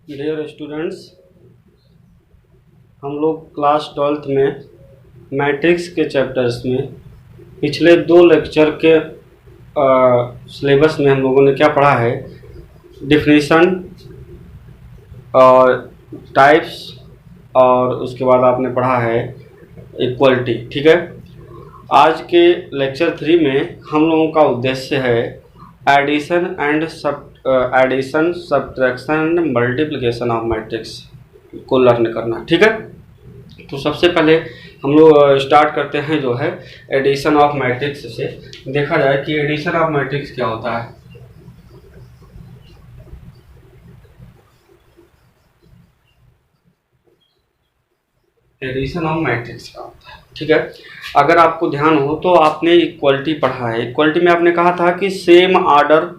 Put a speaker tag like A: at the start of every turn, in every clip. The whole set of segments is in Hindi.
A: डियर स्टूडेंट्स, हम लोग क्लास 12th में मैट्रिक्स के चैप्टर्स में पिछले 2 लेक्चर के सिलेबस में हम लोगों ने क्या पढ़ा है, डिफिनीशन और टाइप्स, और उसके बाद आपने पढ़ा है इक्वलिटी। ठीक है। आज के लेक्चर 3 में हम लोगों का उद्देश्य है addition, subtraction and multiplication of matrix को लर्न करना। ठीक है। तो सबसे पहले हम लोग स्टार्ट करते हैं जो है एडिशन ऑफ मैट्रिक्स से। देखा जाए कि एडिशन ऑफ मैट्रिक्स क्या होता है। एडिशन ऑफ मैट्रिक्स क्या होता है, ठीक है। अगर आपको ध्यान हो तो आपने इक्वलिटी पढ़ा है। इक्वलिटी में आपने कहा था कि same order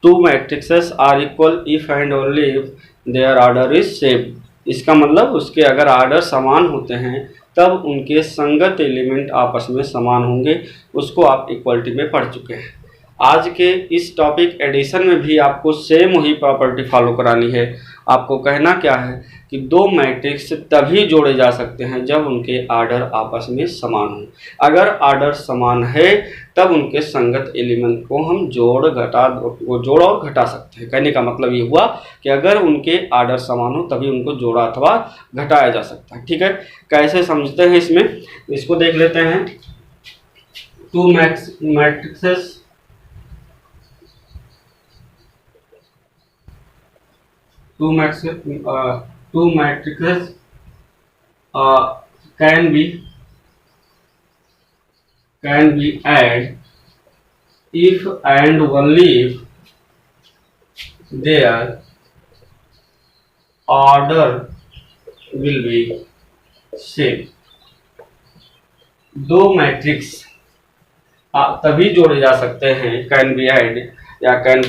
A: two matrices are equal if and only if their order is same. इसका मतलब उसके अगर आर्डर समान होते हैं तब उनके संगत एलिमेंट आपस में समान होंगे। उसको आप इक्वलिटी में पढ़ चुके हैं। आज के इस टॉपिक एडिशन में भी आपको सेम वही प्रॉपर्टी फॉलो करानी है। आपको कहना क्या है कि 2 मैट्रिक्स तभी जोड़े जा सकते हैं जब उनके आर्डर आपस में समान हों। अगर आर्डर समान है तब उनके संगत एलिमेंट को हम जोड़ और घटा सकते हैं। कहने का मतलब ये हुआ कि अगर उनके आर्डर समान हो तभी उनको जोड़ा अथवा घटाया जा सकता है। ठीक है। कैसे समझते हैं इसमें, इसको देख लेते हैं। 2 matrixes two matrices can be added if and only if their order will be same। 2 matrix तभी जोड़े जा सकते हैं, कैन बी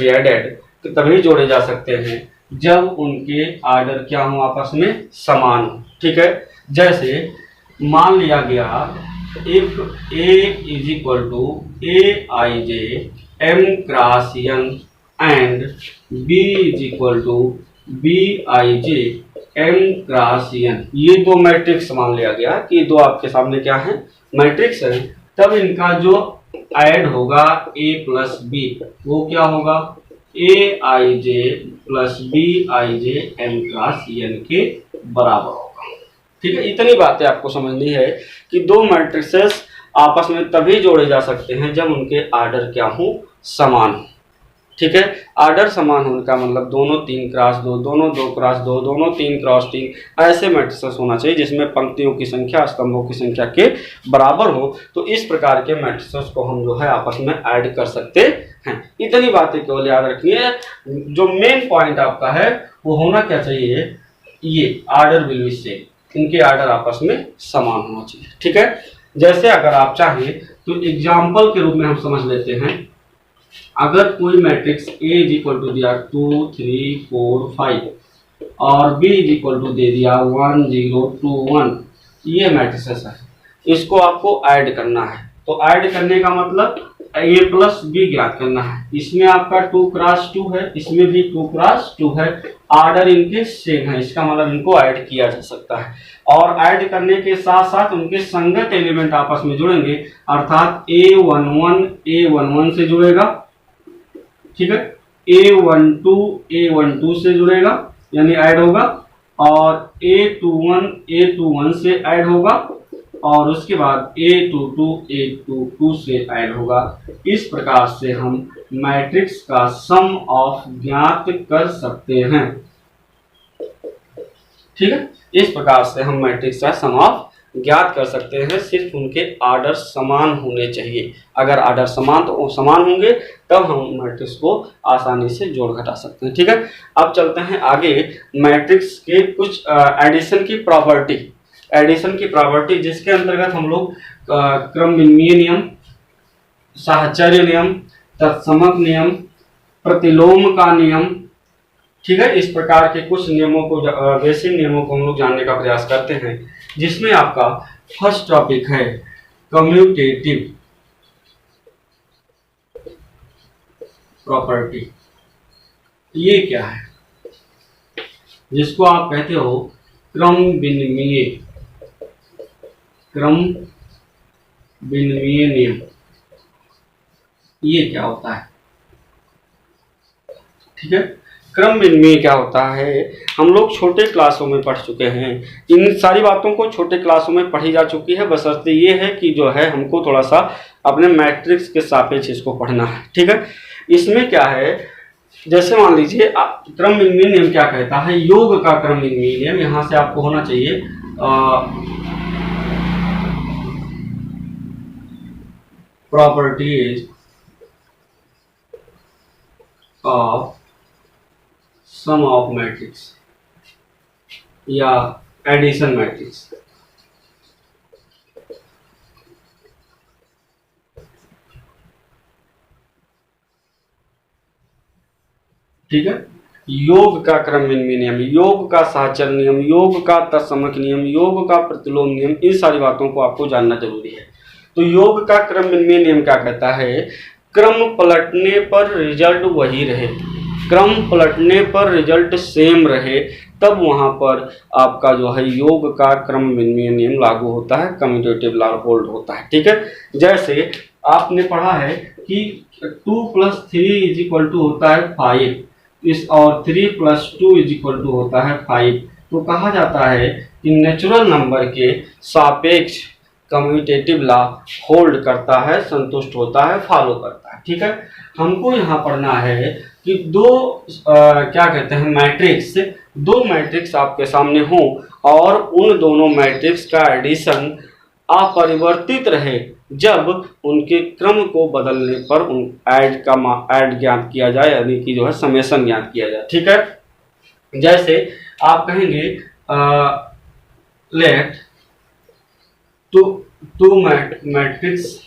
A: एडेड तो तभी जोड़े जा सकते हैं जब उनके आर्डर क्या हो, आपस में समान हो। ठीक है। जैसे मान लिया गया if A is equal to AIJ M cross N and B is equal to BIJ M cross N। ये 2 मैट्रिक्स मान लिया गया कि 2 आपके सामने क्या है, मैट्रिक्स है। तब इनका जो ऐड होगा A प्लस B वो क्या होगा, AIJ plus BIJ M cross N के बराबर होगा। ठीक है। इतनी बातें आपको समझनी है कि 2 मैट्रिसेस आपस में तभी जोड़े जा सकते हैं जब उनके आर्डर क्या हो, समान हो। ठीक है। आर्डर समान होने का मतलब दोनों 3 क्रॉस 2, दोनों 2 क्रॉस 2, दोनों 3 क्रॉस 3 ऐसे मैट्रिसेस होना चाहिए जिसमें पंक्तियों की संख्या स्तंभों की संख्या के बराबर हो। तो इस प्रकार के मैट्रिसेस को हम जो है आपस में ऐड कर सकते हैं। इतनी बातें केवल याद रखनी है। जो मेन पॉइंट आपका है वो होना क्या चाहिए, ये आर्डर विल बी सेम, इनके आर्डर आपस में समान होना चाहिए। ठीक है। जैसे अगर आप चाहें तो एग्जाम्पल के रूप में हम समझ लेते हैं। अगर कोई matrix A is equal to दिया 2 3 4 5 और B इज इक्वल टू दे दिया 1 0 2 1, ये मैट्रिसेस है। इसको आपको ऐड करना है। तो ऐड करने का मतलब A प्लस B ज्ञात करना है। इसमें आपका 2 क्रॉस 2 है, इसमें भी 2 क्रॉस 2 है। आर्डर इनके सेम है, इसका मतलब इनको ऐड किया जा सकता है। और ऐड करने के साथ साथ उनके संगत एलिमेंट आपस में जुड़ेंगे, अर्थात A11 से जुड़ेगा। ठीक है। A12 से जुड़ेगा यानी ऐड होगा, और A21 से ऐड होगा, और उसके बाद A22 से ऐड होगा। इस प्रकार से हम मैट्रिक्स का सम ऑफ ज्ञात कर सकते हैं। ठीक है। इस प्रकार से हम मैट्रिक्स का सम ऑफ ज्ञात कर सकते हैं। सिर्फ उनके आर्डर समान होने चाहिए। अगर आर्डर समान होंगे तब हम मैट्रिक्स को आसानी से जोड़ घटा सकते हैं। ठीक है। अब चलते हैं आगे मैट्रिक्स के कुछ एडिशन की प्रॉपर्टी, जिसके अंतर्गत हम लोग क्रमविन्मीय नियम, साहचर्य नियम, तत्समक नियम, प्रतिलोम का नियम, ठीक है, इस प्रकार के कुछ नियमों को, बेसिक नियमों को हम लोग जानने का प्रयास करते हैं। जिसमें आपका फर्स्ट टॉपिक है कम्यूटेटिव प्रॉपर्टी। ये क्या है? जिसको आप कहते हो क्रम विनिमय, क्रम विनिमय नियम। ये क्या होता है? ठीक है, क्रम विनिमय क्या होता है, हम लोग छोटे क्लासों में पढ़ चुके हैं, इन सारी बातों को छोटे क्लासों में पढ़ी जा चुकी है। बशर्ते ये है कि जो है हमको थोड़ा सा अपने मैट्रिक्स के सापेक्ष इसको पढ़ना है। ठीक है, इसमें क्या है, जैसे मान लीजिए क्रम विनिमय नियम क्या कहता है, योग का क्रम विनिमय नियम, यहां से आपको होना चाहिए properties of sum of matrix या एडिशन मैट्रिक्स। ठीक है, योग का क्रम विनिमय नियम, योग का सहचर नियम, योग का तत्समक नियम, योग का प्रतिलोम नियम, इन सारी बातों को आपको जानना जरूरी है। तो योग का क्रम विनिमय नियम क्या कहता है, क्रम पलटने पर रिजल्ट वही रहे, क्रम पलटने पर रिजल्ट सेम रहे, तब वहां पर आपका जो है योग का क्रम विनिमय नियम लागू होता है, कम्यूटेटिव लॉ होल्ड होता है। ठीक है, जैसे आपने पढ़ा है कि 2 + 3 = होता है 5, इस और 3 + 2 = होता है 5। तो कहा जाता है कि नेचुरल नंबर के सापेक्ष कम्यूटेटिव लॉ होल्ड करता है, संतुष्ट होता है, फॉलो करता है। ठीक है, हमको यहाँ पढ़ना है कि क्या कहते हैं मैट्रिक्स, दो मैट्रिक्स आपके सामने हो और उन दोनों मैट्रिक्स का एडिशन अपरिवर्तित रहे जब उनके क्रम को बदलने पर उन ऐड ज्ञात किया जाए, यानी कि जो है समेशन ज्ञात किया जाए। ठीक है, जैसे आप कहेंगे let two matrix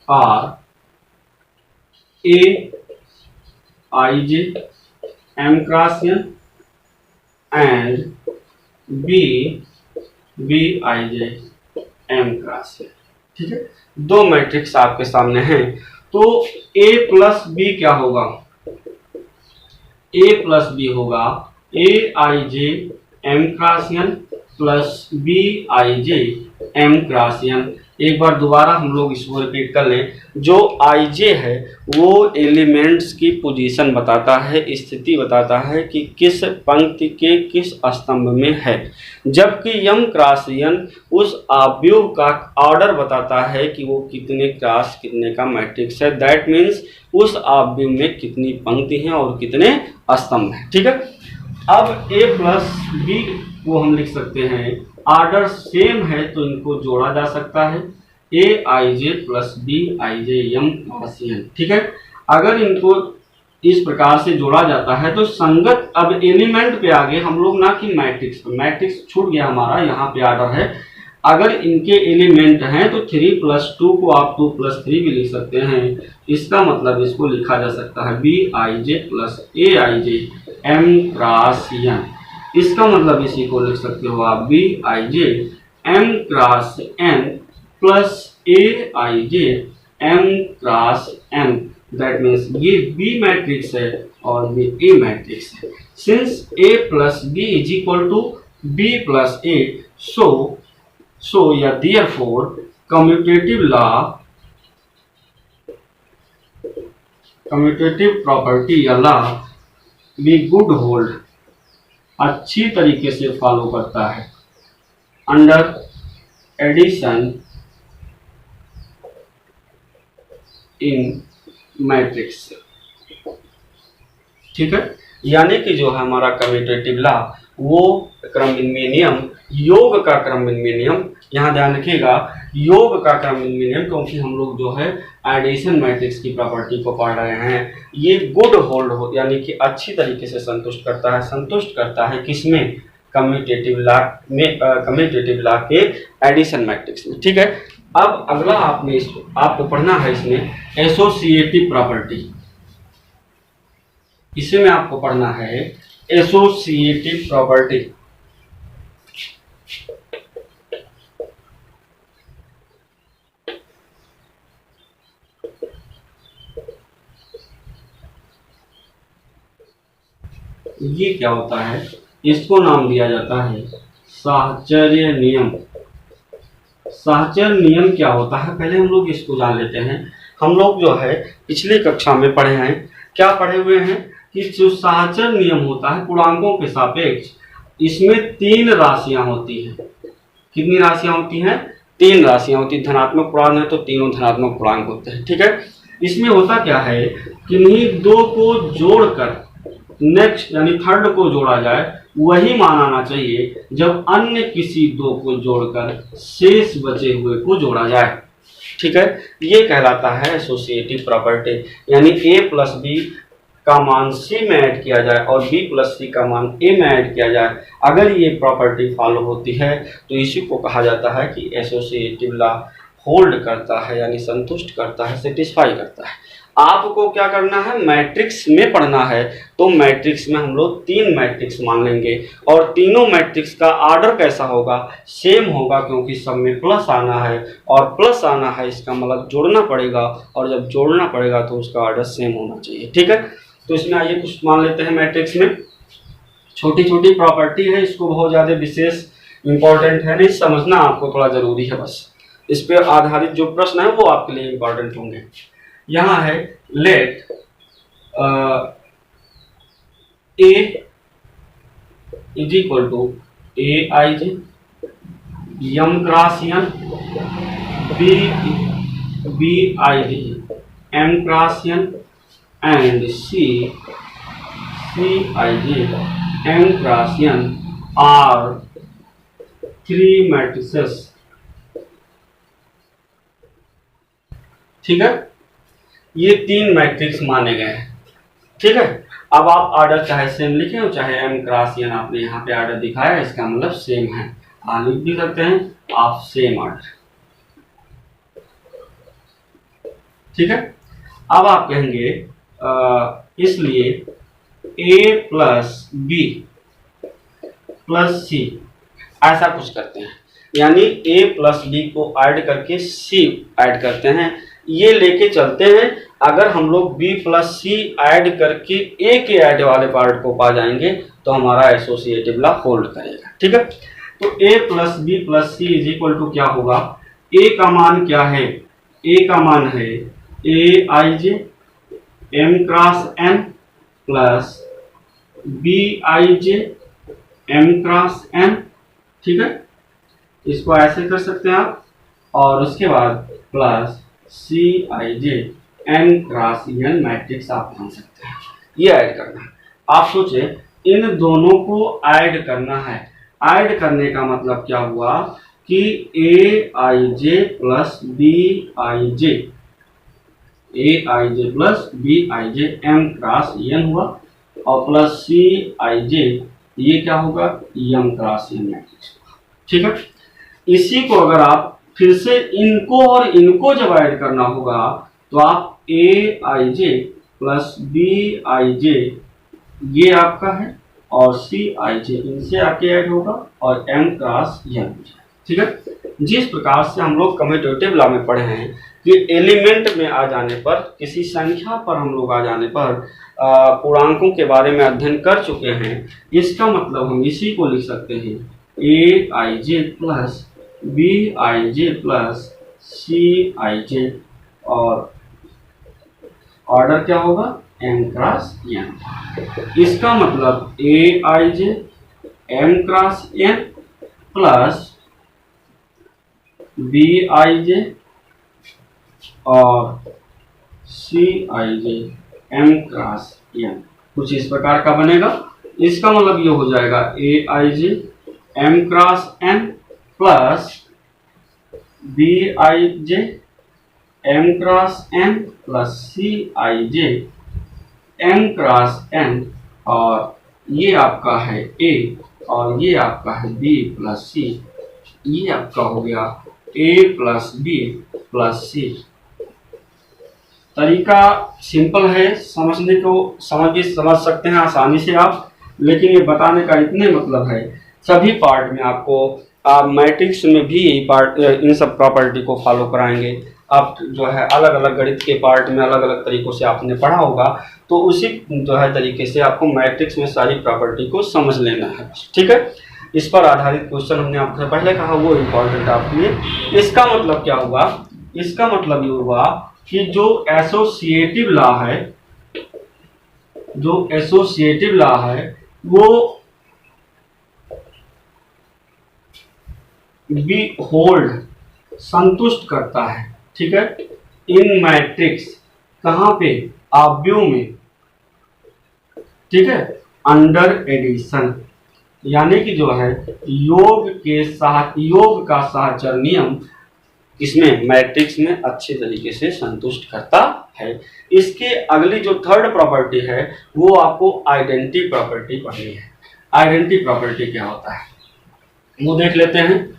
A: are A ij m × n and B ij m × n। ठीक है, दो मैट्रिक्स आपके सामने हैं, तो A + B क्या होगा, A + B होगा A ij m × n plus B ij m × n। एक बार दोबारा हम लोग इसको रिपीट कर लें, जो ij है वो एलिमेंट्स की पोजीशन बताता है, स्थिति बताता है कि किस पंक्ति के किस स्तंभ में है, जबकि m × n उस आव्यूह का ऑर्डर बताता है कि वो कितने क्रॉस कितने का मैट्रिक्स है। दैट मीन्स उस आव्यूह में कितनी पंक्ति हैं और कितने स्तंभ हैं। ठीक है, अब A + B को हम लिख सकते हैं, ऑर्डर सेम है तो इनको जोड़ा जा सकता है, A ij + B ij m × n। ठीक है, अगर इनको इस प्रकार से जोड़ा जाता है तो संगत, अब एलिमेंट पे आगे हम लोग ना कि मैट्रिक्स पे, मैट्रिक्स छूट गया हमारा, यहाँ पे ऑर्डर है। अगर इनके एलिमेंट हैं तो 3 + 2 को आप 2 + 3 भी लिख सकते हैं। इसका मतलब इसको लिखा जा सकता है B ij + A ij m × n। इसका मतलब इसी को लिख सकते हो आप B ij m × n plus A ij m × n। That means ये B मैट्रिक्स है और ये A मैट्रिक्स है। Since A + B = B + A, so या therefore कम्यूटेटिव प्रॉपर्टी या लॉ भी गुड होल्ड, अच्छी तरीके से फॉलो करता है अंडर एडिशन इन मैट्रिक्स। ठीक है, यानी कि जो है हमारा कम्यूटेटिव लॉ वो क्रम विनिमय नियम, योग का क्रम विनिमय नियम, यहाँ ध्यान रखिएगा योग का क्रम विनिमय नियम, क्योंकि हम लोग जो है एडिशन मैट्रिक्स की प्रॉपर्टी को पढ़ रहे हैं। ये गुड होल्ड हो यानी कि अच्छी तरीके से संतुष्ट करता है किसमें, कम्यूटेटिव लॉ में, कम्यूटेटिव लॉ के एडिशन मैट्रिक्स में। ठीक है, अब अगला आपको पढ़ना है इसमें एसोसिएटिव प्रॉपर्टी। इसे में आपको पढ़ना है एसोसिएटिव प्रॉपर्टी। ये क्या होता है, इसको नाम दिया जाता है साहचर्य नियम। साहचर्य नियम क्या होता है, पहले हम लोग इसको जान लेते हैं। हम लोग जो है पिछली कक्षा में पढ़े हैं, क्या पढ़े हुए हैं कि जो साहचर्य नियम होता है पूर्णांकों के सापेक्ष, इसमें 3 राशियां होती हैं। कितनी राशियां होती हैं? 3 राशियां होती हैं। धनात्मक पूर्णांक है तो तीनों धनात्मक पूर्णांक होते हैं, ठीक है। इसमें होता क्या है कि इन्हीं 2 को जोड़कर नेक्स्ट यानी थर्ड को जोड़ा जाए, वही मान आना चाहिए जब अन्य किसी 2 को जोड़कर शेष बचे हुए को जोड़ा जाए, ठीक है। ये कहलाता है एसोसिएटिव प्रॉपर्टी, यानी a प्लस बी का मान c में ऐड किया जाए और b प्लस c का मान a में ऐड किया जाए। अगर ये प्रॉपर्टी फॉलो होती है तो इसी को कहा जाता है कि एसोसिएटिव लॉ होल्ड करता है, यानी संतुष्ट करता है, सेटिस्फाई करता है। आपको क्या करना है, मैट्रिक्स में पढ़ना है, तो मैट्रिक्स में हम लोग 3 मैट्रिक्स मान लेंगे और तीनों मैट्रिक्स का ऑर्डर कैसा होगा, सेम होगा, क्योंकि सब में प्लस आना है और प्लस आना है इसका मतलब जोड़ना पड़ेगा, और जब जोड़ना पड़ेगा तो उसका ऑर्डर सेम होना चाहिए, ठीक है। तो इसमें आइए कुछ मान लेते हैं मैट्रिक्स में। छोटी छोटी प्रॉपर्टी है, इसको बहुत ज़्यादा विशेष इंपॉर्टेंट है नहीं, समझना आपको थोड़ा ज़रूरी है बस। इस पर आधारित जो प्रश्न है वो आपके लिए इंपॉर्टेंट होंगे। यहाँ है let A is equal to A I J M cross N B I J M cross N and C I J M cross N are 3 matrices, ठीक है। ये 3 मैट्रिक्स माने गए हैं, ठीक है। अब आप ऑर्डर चाहे सेम लिखें और चाहे एम क्रॉस एन आपने यहाँ पे ऑर्डर दिखाया, इसका मतलब सेम है, आप लिख भी सकते हैं आप सेम ऑर्डर, ठीक है। अब आप कहेंगे इसलिए ए प्लस बी प्लस सी, ऐसा कुछ करते हैं, यानी ए प्लस बी को ऐड करके सी ऐड करते हैं, ये लेके चलते हैं। अगर हम लोग b प्लस सी ऐड करके a के ऐड वाले पार्ट को पा जाएंगे तो हमारा एसोसिएटिव लॉ होल्ड करेगा, ठीक है। तो a plus B plus C is equal to क्या होगा, a का मान क्या है, a का मान है a I J M cross N plus B I J M cross N, ठीक है। इसको ऐसे कर सकते हैं आप, और उसके बाद plus C I J N cross N matrix आप मान सकते हैं। ये ऐड करना है, आप सोचे इन दोनों को ऐड करना है। ऐड करने का मतलब क्या हुआ कि A I J plus B I J, A I J plus B I J M cross N हुआ, और प्लस सी आई जे, ये क्या होगा, एम क्रॉस एन मैट्रिक्स, ठीक है। इसी को अगर आप फिर से इनको और इनको जब ऐड करना होगा तो आप ए I J plus B I जे, ये आपका है, और सी आई जे इनसे आके ऐड होगा, और एम क्रॉस एन, ठीक है। जिस प्रकार से हम लोग कम्यूटेटिव लॉ में पढ़े हैं कि एलिमेंट में आ जाने पर, किसी संख्या पर हम लोग आ जाने पर पूर्णांकों के बारे में अध्ययन कर चुके हैं, इसका मतलब हम इसी को लिख सकते हैं A I J plus B I J plus C I J, और ऑर्डर क्या होगा, एम क्रॉस एन। इसका मतलब A I J M cross N plus B I J और C I J M cross N, कुछ इस प्रकार का बनेगा। इसका मतलब ये हो जाएगा A I J M cross N plus B I J M cross N plus C I J M cross N, और ये आपका है ए और ये आपका है बी प्लस सी, ये आपका हो गया ए प्लस बी प्लस सी। तरीका सिंपल है, समझने को समझ सकते हैं आसानी से आप, लेकिन ये बताने का इतने मतलब है, सभी पार्ट में आपको मैट्रिक्स में भी यही पार्ट, इन सब प्रॉपर्टी को फॉलो कराएंगे। आप जो है अलग अलग गणित के पार्ट में अलग अलग तरीकों से आपने पढ़ा होगा, तो उसी जो है तरीके से आपको मैट्रिक्स में सारी प्रॉपर्टी को समझ लेना है। ठीक है, इस पर आधारित क्वेश्चन हमने आपसे पहले कहा, वो इम्पोर्टेंट आपके लिए। इसका मतलब क्या हुआ, इसका मतलब ये हुआ कि जो एसोसिएटिव लॉ है, जो एसोसिएटिव लॉ है वो बी होल्ड संतुष्ट करता है। ठीक है, इन मैट्रिक्स कहाँ पे, आव्यूह में। ठीक है, अंडर एडिशन, यानी कि जो है योग का सहचर नियम इसमें मैट्रिक्स में अच्छे तरीके से संतुष्ट करता है। इसके अगली जो थर्ड प्रॉपर्टी है वो आपको आइडेंटिटी प्रॉपर्टी पढ़नी है। आइडेंटिटी प्रॉपर्टी क्या होता है वो देख लेते हैं।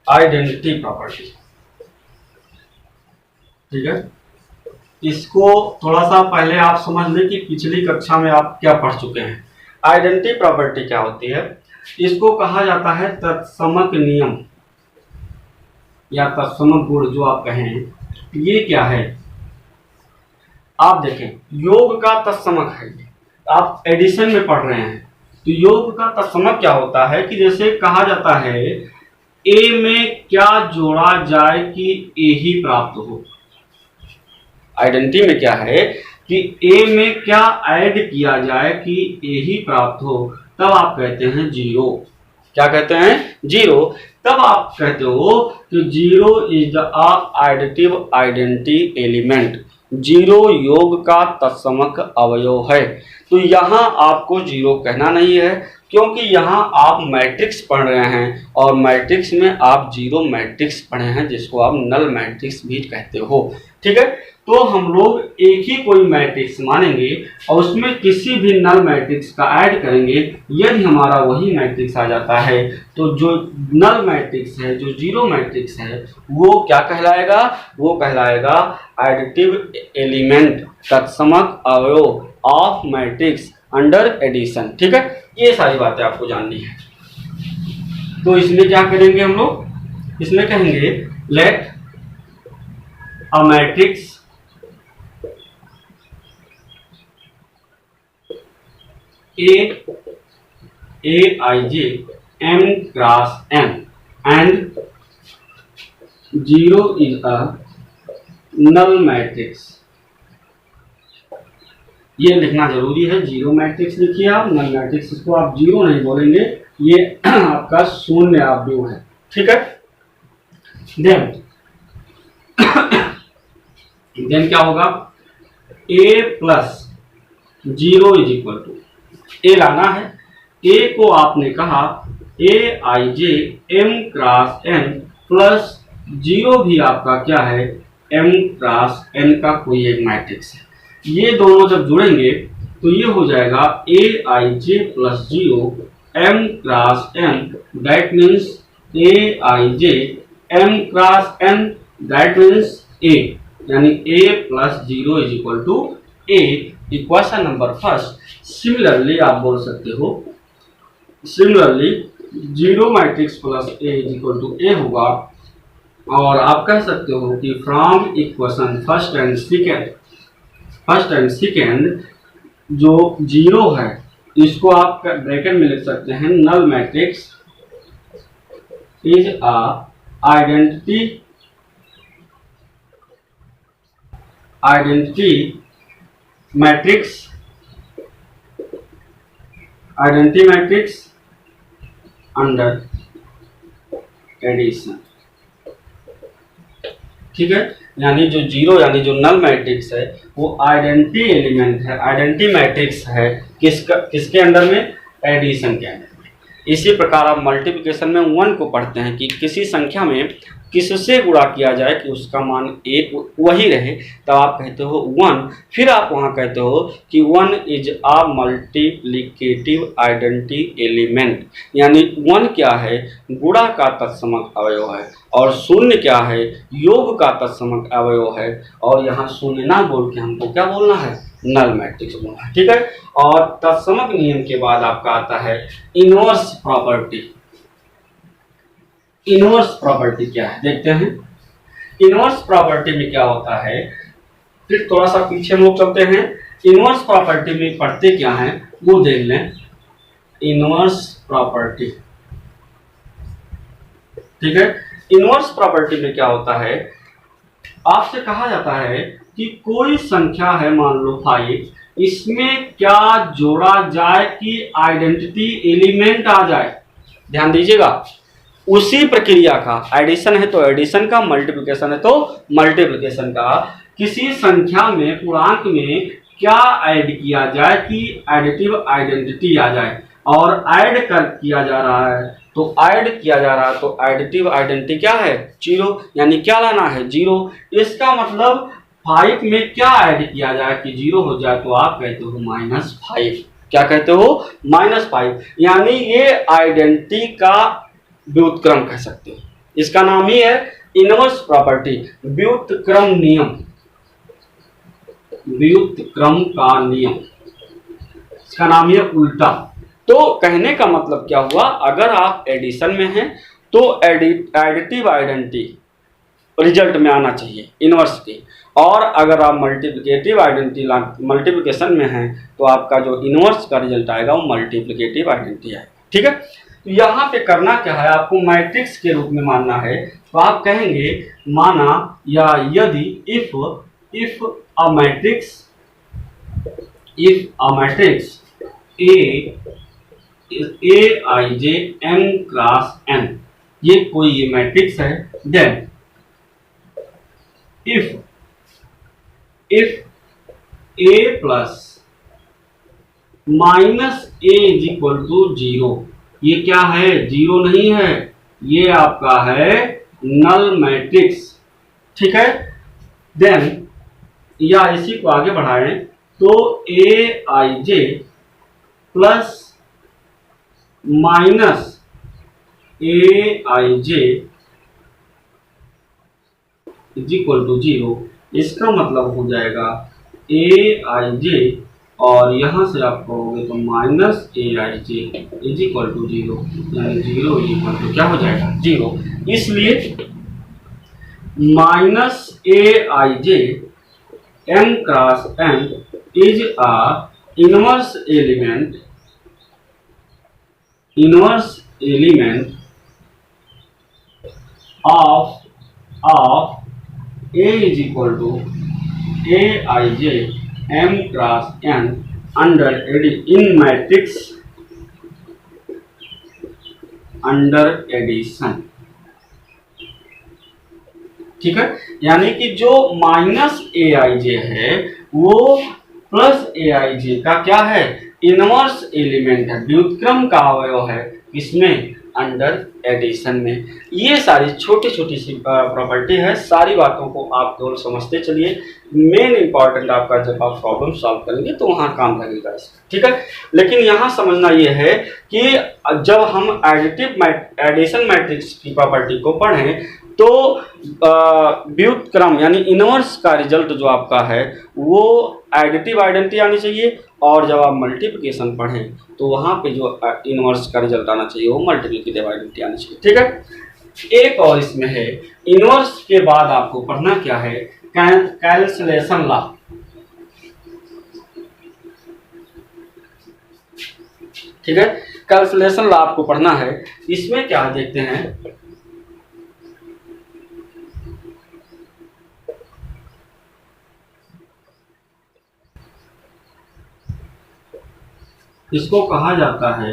A: आइडेंटिटी प्रॉपर्टी, ठीक है, इसको थोड़ा सा पहले आप समझ लें कि पिछली कक्षा में आप क्या पढ़ चुके हैं। आइडेंटिटी प्रॉपर्टी क्या होती है, इसको कहा जाता है तत्समक नियम या तत्समक गुण, जो आप कहें। ये क्या है, आप देखें योग का तत्समक है, आप एडिशन में पढ़ रहे हैं, तो योग का तत्समक क्या होता है कि जैसे कहा जाता है ए में क्या जोड़ा जाए कि ए ही प्राप्त हो। आइडेंटिटी में क्या है कि ए में क्या ऐड किया जाए कि ए ही प्राप्त हो, तब आप कहते हैं जीरो। क्या कहते हैं, जीरो। तब आप कहते हो कि zero is the additive identity element, zero योग का तत्समक अवयव है। तो यहाँ आपको जीरो कहना नहीं है, क्योंकि यहाँ आप मैट्रिक्स पढ़ रहे हैं और मैट्रिक्स में आप जीरो मैट्रिक्स पढ़े हैं, जिसको आप नल मैट्रिक्स भी कहते हो। ठीक है, तो हम लोग एक ही कोई मैट्रिक्स मानेंगे और उसमें किसी भी नल मैट्रिक्स का ऐड करेंगे, यदि हमारा वही मैट्रिक्स आ जाता है तो जो नल मैट्रिक्स है, जो जीरो मैट्रिक्स है, वो क्या कहलाएगा, वो कहलाएगा एडिटिव एलिमेंट, तत्समक अवयव ऑफ मैट्रिक्स अंडर एडिशन। ठीक है, ये सारी बातें आपको जाननी है। तो इसमें क्या करेंगे हम लोग, इसमें कहेंगे let a matrix Aij M cross M and 0 is a null matrix। ये लिखना जरूरी है, जीरो मैट्रिक्स लिखिए आप, नल मैट्रिक्स इसको आप जीरो नहीं बोलेंगे, ये आपका शून्य अवयव है। ठीक है, देन क्या होगा, a plus zero is equal to, A लाना है, ए को आपने कहा Aij M cross N plus zero भी आपका क्या है, M क्रॉस N का कोई एक मैट्रिक्स है। ये दोनों जब जुड़ेंगे तो ये हो जाएगा Aij plus zero M cross N, that means Aij M cross N, that means A, यानी A plus zero is equal to A। Equation number first. Similarly आप बोल सकते हो, similarly zero matrix plus A is equal to A होगा, और आप कह सकते हो कि from equation first and second जो जीरो है इसको आप ब्रैकेट में लिख सकते हैं, null matrix is a identity matrix under addition. ठीक है, यानी जो जीरो यानी जो नल मैट्रिक्स है वो आइडेंटिटी एलिमेंट है, आइडेंटिटी मैट्रिक्स है, किसके अंडर में, एडिशन के अंदर में। इसी प्रकार आप मल्टीप्लिकेशन में 1 को पढ़ते हैं कि किसी संख्या में किससे गुणा किया जाए कि उसका मान एक वही रहे, तब आप कहते हो 1। फिर आप वहाँ कहते हो कि 1 is a multiplicative identity element, यानी 1 क्या है, गुणा का तत्समक अवयव है, और 0 क्या है, योग का तत्समक अवयव है। और यहाँ 0 ना बोल के हमको क्या बोलना है, नल मैट्रिक्स बोला है। ठीक है, और तत्समक नियम के बाद आपका आता है इनवर्स प्रॉपर्टी। इनवर्स प्रॉपर्टी क्या है देखते हैं। इनवर्स प्रॉपर्टी में क्या होता है, फिर थोड़ा सा पीछे हम लोग चलते हैं। इनवर्स प्रॉपर्टी में पढ़ते क्या है वो देख लें। इनवर्स प्रॉपर्टी, ठीक है, इनवर्स प्रॉपर्टी में क्या होता है, आपसे कहा जाता है कि कोई संख्या है मान लो 5, इसमें क्या जोड़ा जाए कि आइडेंटिटी एलिमेंट आ जाए। ध्यान दीजिएगा, उसी प्रक्रिया का, एडिशन है तो एडिशन का, मल्टीप्लिकेशन है तो मल्टीप्लिकेशन का, किसी संख्या में पूर्णांक में क्या ऐड किया जाए कि एडिटिव आइडेंटिटी आ जाए। और ऐड कर किया जा रहा है तो ऐड किया जा रहा है तो एडिटिव आइडेंटिटी क्या है 0, यानी क्या लाना है 0। इसका मतलब 5 में क्या ऐड किया जाए कि 0 हो जाए, तो आप कहते हो -5। क्या कहते हो -5, यानी ये आइडेंटिटी का व्युत्क्रम कह सकते हो। इसका नाम ही है इनवर्स प्रॉपर्टी, व्युत्क्रम नियम, व्युत्क्रम का नियम, इसका नाम है उल्टा। तो कहने का मतलब क्या हुआ, अगर आप एडिशन में हैं तो एडिटिव आइडेंटिटी रिजल्ट में आना चाहिए इनवर्स की, और अगर आप मल्टीप्लिकेटिव आइडेंटिटी मल्टीप्लिकेशन में हैं तो आपका जो इनवर्स का रिजल्ट आएगा वो मल्टीप्लिकेटिव आइडेंटिटी आएगा। ठीक है, तो यहाँ पे करना क्या है, आपको मैट्रिक्स के रूप में मानना है। तो आप कहेंगे माना या यदि if a matrix Aij m cross n, ये कोई ये मैट्रिक्स है, then if a plus minus a is equal to 0, ये क्या है 0 नहीं है, ये आपका है नल मैट्रिक्स। ठीक है, देन या इसी को आगे बढ़ाएं तो Aij plus minus Aij is equal to 0, इसका मतलब हो जाएगा Aij और यहां से आप कहोगे तो minus Aij is equal to 0, यानी 0 इज इक्वल टू क्या हो जाएगा 0। इसलिए minus Aij m cross n is a inverse element of A is equal to Aij m cross n under in matrix under addition. ठीक है, यानी कि जो माइनस Aij है वो प्लस Aij का क्या है इनवर्स एलिमेंट है, व्युत्क्रम का अवयव है, इसमें अंडर एडिशन में। ये सारी छोटी छोटी सी प्रॉपर्टी है, सारी बातों को आप केवल समझते चलिए। मेन इंपॉर्टेंट आपका जब आप प्रॉब्लम सॉल्व करेंगे तो वहाँ काम लगेगा इसका। ठीक है, लेकिन यहाँ समझना ये है कि जब हम एडिशन मैट्रिक्स की प्रॉपर्टी को पढ़ें तो व्युत्क्रम यानी इनवर्स का रिजल्ट जो आपका है वो एडिटिव आइडेंटिटी आनी चाहिए, और जब आप मल्टीप्लिकेशन पढ़ें तो वहाँ पे जो इनवर्स का रिजल्ट आना चाहिए वो मल्टीप्लिकेटिव आइडेंटिटी आनी चाहिए। ठीक है, एक और इसमें है, इनवर्स के बाद आपको पढ़ना क्या है, कैंसलेशन लॉ। ठीक है, कैंसलेशन लॉ आपको पढ़ना है। इसमें क्या देखते हैं, इसको कहा जाता है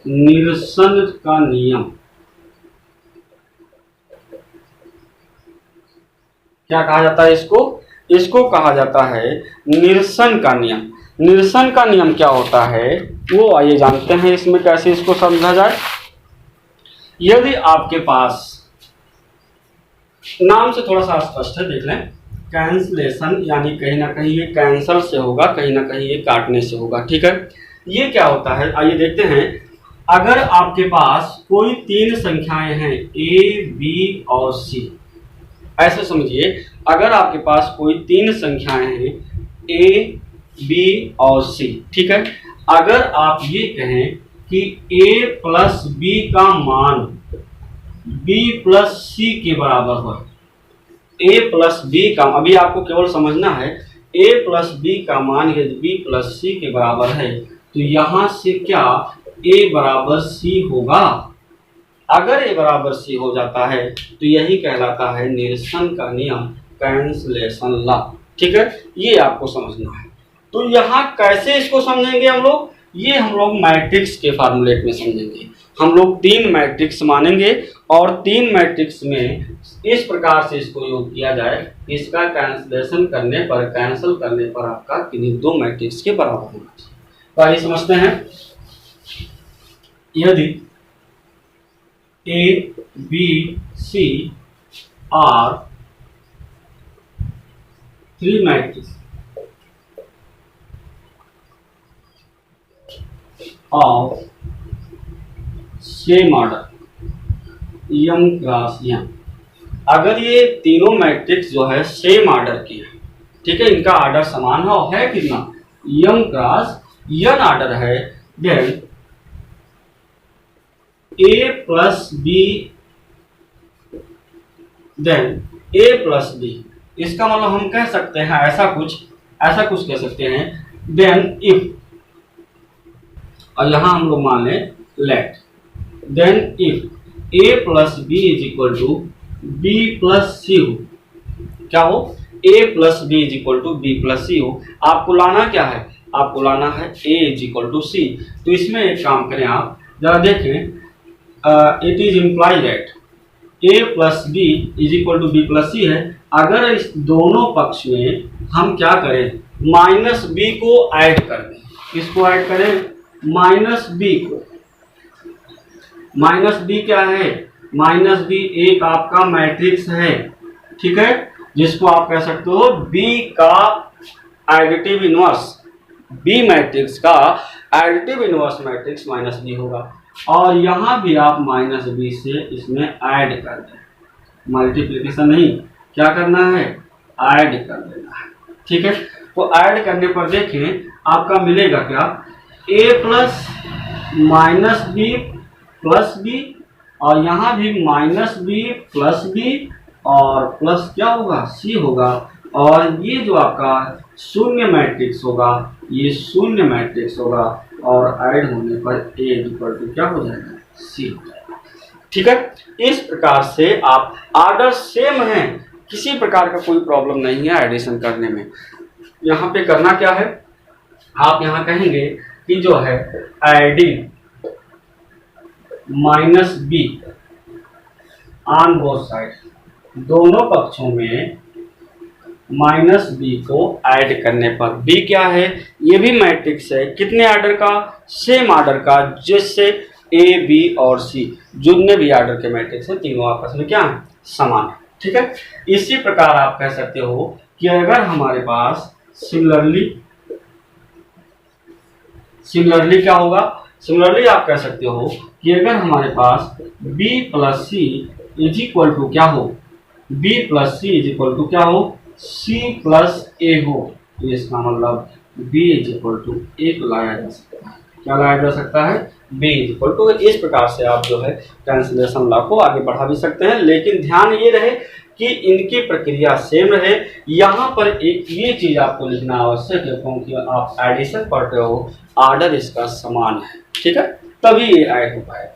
A: निरसन का नियम। क्या कहा जाता है इसको कहा जाता है निरसन का नियम। निरसन का नियम क्या होता है वो आइए जानते हैं, इसमें कैसे इसको समझा जाए। यदि आपके पास, नाम से थोड़ा सा स्पष्ट है, देख लें, कैंसलेशन यानी कहीं ना कहीं ये कैंसल से होगा, कहीं ना कहीं ये काटने से होगा। ठीक है, ये क्या होता है आइए देखते हैं। अगर आपके पास कोई 3 संख्याएं हैं A, B और C, ऐसे समझिए, अगर आपके पास कोई 3 संख्याएं हैं A, बी और सी। ठीक है, अगर आप ये कहें कि ए प्लस बी का मान बी प्लस सी के बराबर हो, ए प्लस बी का, अभी आपको केवल समझना है, ए प्लस बी का मान यदि बी प्लस सी के बराबर है तो यहां से क्या ए बराबर सी होगा। अगर ए बराबर सी हो जाता है तो यही कहलाता है निरसन का नियम, कैंसलेशन लॉ। ठीक है, ये आपको समझना है। तो यहाँ कैसे इसको समझेंगे हम लोग, ये हम लोग मैट्रिक्स के फार्मूलेट में समझेंगे। हम लोग 3 मैट्रिक्स मानेंगे और 3 मैट्रिक्स में इस प्रकार से इसको योग किया जाए, इसका कैंसलेशन करने पर, कैंसिल करने पर आपका किन्हीं 2 मैट्रिक्स के बराबर होना चाहिए। तो आइए समझते हैं। यदि A B C are 3 matrix of same order m cross n, अगर ये तीनों मैट्रिक्स जो है सेम ऑर्डर की है, ठीक है, इनका ऑर्डर समान है कितना, m क्रॉस n ऑर्डर है, then a plus B, then a plus B, इसका मतलब हम कह सकते हैं ऐसा कुछ कह सकते हैं, देन इफ, और यहां हम लोग मान लें let, then if a plus B is equal to B plus C हो, क्या हो, a plus B is equal to B plus C हो। आपको लाना क्या है, आपको लाना है a is equal to C. तो इसमें एक काम करें, आप जरा देखें, it is imply that a plus B is equal to B plus C है। अगर इस दोनों पक्ष में हम क्या करें, माइनस बी को ऐड कर दें, किसको ऐड करें, माइनस बी को। माइनस बी क्या है, माइनस बी एक आपका मैट्रिक्स है, ठीक है, जिसको आप कह सकते हो बी का एडिटिव इनवर्स, बी मैट्रिक्स का additive inverse matrix minus B होगा। और यहां भी आप माइनस बी से इसमें ऐड कर दें, मल्टीप्लिकेशन नहीं, क्या करना है, ऐड कर देना है। ठीक है, तो ऐड करने पर देखें आपका मिलेगा क्या, A plus minus B plus B, और यहाँ भी माइनस बी प्लस बी और प्लस क्या होगा, सी होगा, और ये जो आपका शून्य मैट्रिक्स होगा, ये शून्य मैट्रिक्स होगा, और ऐड होने पर ए इक्वल टू क्या हो जाएगा, सी हो जाएगा। ठीक है, इस प्रकार से आप ऑर्डर सेम है, किसी प्रकार का कोई प्रॉब्लम नहीं है एडिशन करने में। यहाँ पे करना क्या है, आप यहाँ कहेंगे कि जो है adding minus be on both side, दोनों पक्षों में माइनस बी को ऐड करने पर, बी क्या है, ये भी मैट्रिक्स है, कितने ऑर्डर का, सेम ऑर्डर का, जिससे ए बी और सी जितने भी ऑर्डर के मैट्रिक्स हैं तीनों आपस में क्या है, समान है। ठीक है, इसी प्रकार आप कह सकते हो कि अगर हमारे पास सिमिलरली क्या होगा, सिमिलरली आप कह सकते हो कि अगर हमारे पास b plus C is equal to क्या हो, b plus C is equal to क्या हो, c प्लस a हो, तो इसका मतलब b इज इक्वल टू एक लाया जा सकता है, क्या लाया जा सकता है, b इज इक्वल टू। इस प्रकार से आप जो है कैंसिलेशन लॉ को आगे बढ़ा भी सकते हैं, लेकिन ध्यान ये रहे कि इनकी प्रक्रिया सेम रहे। यहाँ पर एक ये चीज आपको लिखना आवश्यक है, क्योंकि आप एडिशन पढ़ रहे हो, ऑर्डर इसका समान है, ठीक है, तभी ये ऐड हो पाएगा।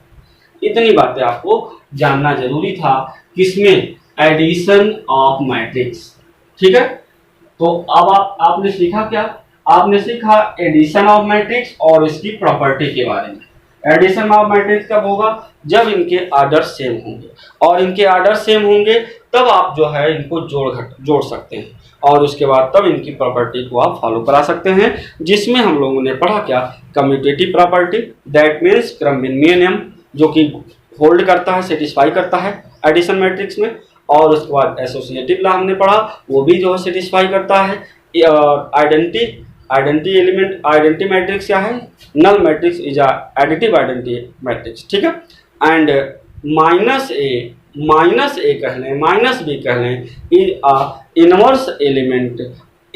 A: इतनी बातें आपको जानना जरूरी था, किसमें, एडिशन ऑफ मैट्रिक्स। ठीक है, तो अब आपने सीखा क्या, आपने सीखा एडिशन ऑफ मैट्रिक्स और इसकी प्रॉपर्टी के बारे में। एडिशन ऑफ मैट्रिक्स कब होगा, जब इनके ऑर्डर सेम होंगे, और इनके ऑर्डर सेम होंगे तब आप जो है इनको जोड़ सकते हैं, और उसके बाद तब इनकी प्रॉपर्टी को आप फॉलो करा सकते हैं, जिसमें हम लोगों ने पढ़ा क्या, कम्यूटेटिव प्रॉपर्टी, दैट मीन्स क्रम विनिमय नियम, जो कि होल्ड करता है, सेटिस्फाई करता है एडिशन मैट्रिक्स में, और उसके बाद एसोसिएटिव लॉ हमने पढ़ा, वो भी जो है सेटिस्फाई करता है। आइडेंटिटी मैट्रिक्स क्या है, null matrix is additive identity matrix. ठीक है, एंड माइनस ए कह लें, माइनस बी कह लें, is a inverse element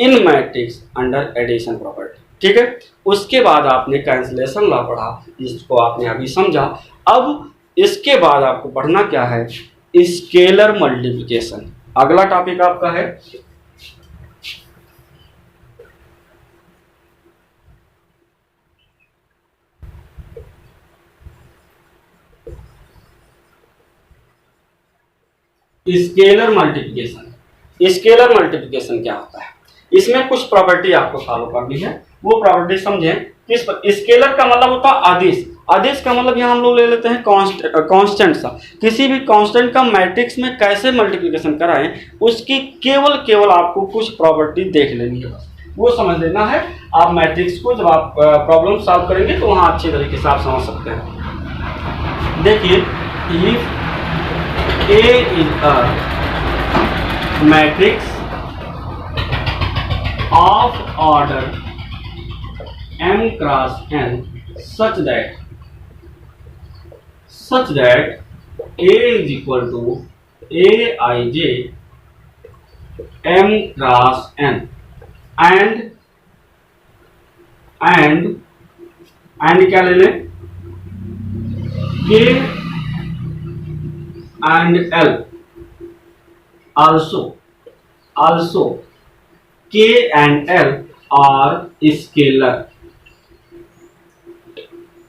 A: in matrix under addition property. ठीक है, उसके बाद आपने कैंसलेशन लॉ पढ़ा, इसको आपने अभी समझा। अब इसके बाद आपको पढ़ना क्या है, स्केलर मल्टीप्लिकेशन। अगला टॉपिक आपका है स्केलर मल्टीप्लिकेशन। स्केलर मल्टीप्लिकेशन क्या होता है, इसमें कुछ प्रॉपर्टी आपको फॉलो करनी है, वो प्रॉपर्टी समझें। किस स्केलर का मतलब होता है अदिश। अदिश का मतलब यहाँ हम लोग ले लेते हैं कांस्टेंट सा। किसी भी कांस्टेंट का मैट्रिक्स में कैसे मल्टीप्लिकेशन कराएं, उसकी केवल आपको कुछ प्रॉपर्टी देख लेनी है, वो समझ लेना है। आप मैट्रिक्स को जब आप प्रॉब्लम सॉल्व करेंगे तो वहाँ अच्छे तरीके से आप समझ सकते हैं। देखिए, if A is a matrix of order m cross n such that A is equal to Aij m cross n and क्या ले लें, K and L also K and L are scalar।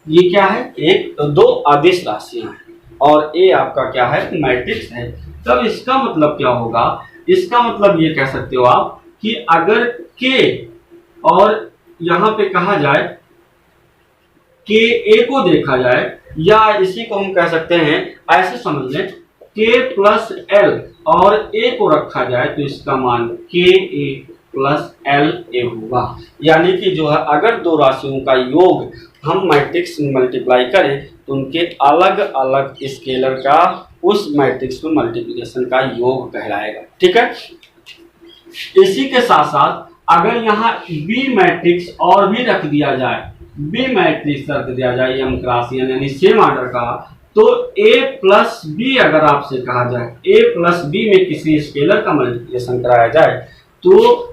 A: ये क्या है, एक दो अदिश राशियां हैं और A आपका क्या है, मैट्रिक्स है। तब इसका मतलब क्या होगा, इसका मतलब ये कह सकते हो आप कि अगर K और यहां पे कहा जाए K A को देखा जाए, या इसी को हम कह सकते हैं, ऐसे समझ लें K प्लस L और A को रखा जाए तो इसका मान KA प्लस LA होगा। यानी कि जो है अगर दो राशियों का योग हम मैट्रिक्स में मल्टीप्लाई करें तो उनके अलग अलग स्केलर का उस मैट्रिक्स में मल्टीप्लिकेशन का योग कहलाएगा। ठीक है, इसी के साथ साथ अगर यहाँ B मैट्रिक्स और भी रख दिया जाए, B मैट्रिक्स रख दिया जाए m क्रॉस n यानी सेम ऑर्डर का, तो A प्लस बी अगर आपसे कहा जाए, A प्लस बी में किसी स्केलर का मल्टीप्लिकेशन कराया जाए तो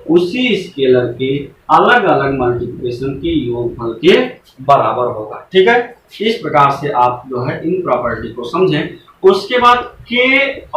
A: उसी स्केलर के अलग अलग मल्टीप्लिकेशन के योगफल के बराबर होगा। ठीक है, इस प्रकार से आप जो है इन प्रॉपर्टी को समझें। उसके बाद K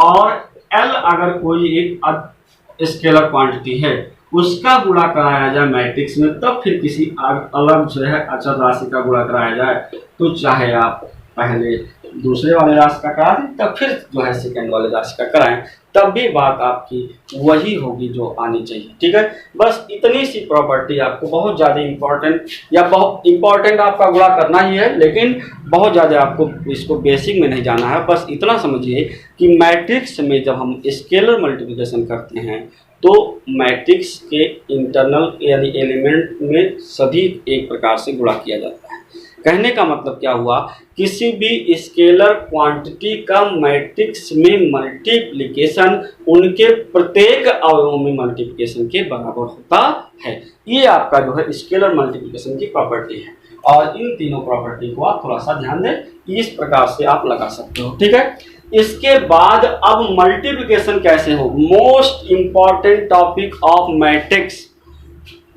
A: और L अगर कोई एक स्केलर क्वांटिटी है, उसका गुणा कराया जाए मैट्रिक्स में, तब फिर किसी अलग जो है अचर राशि का गुणा कराया जाए, तो चाहे आप पहले दूसरे वाले राशि का करा दें तब फिर जो है सेकंड वाले राशि का कराएं, तब भी बात आपकी वही होगी जो आनी चाहिए। ठीक है, बस इतनी सी प्रॉपर्टी आपको बहुत ज़्यादा इंपॉर्टेंट, या बहुत इंपॉर्टेंट आपका गुणा करना ही है, लेकिन बहुत ज़्यादा आपको इसको बेसिक में नहीं जाना है। बस इतना समझिए कि मैट्रिक्स में जब हम स्केलर मल्टीप्लिकेशन करते हैं तो मैट्रिक्स के इंटरनल यानी एलिमेंट में सभी एक प्रकार से गुणा किया जाता है। कहने का मतलब क्या हुआ, किसी भी स्केलर क्वांटिटी का मैट्रिक्स में मल्टीप्लिकेशन उनके प्रत्येक अवयवों में मल्टीप्लिकेशन के बराबर होता है। ये आपका जो है स्केलर मल्टीप्लिकेशन की प्रॉपर्टी है, और इन तीनों प्रॉपर्टी को आप थोड़ा सा ध्यान दें, इस प्रकार से आप लगा सकते हो। ठीक है, इसके बाद अब मल्टीप्लिकेशन कैसे हो, most important topic of matrix.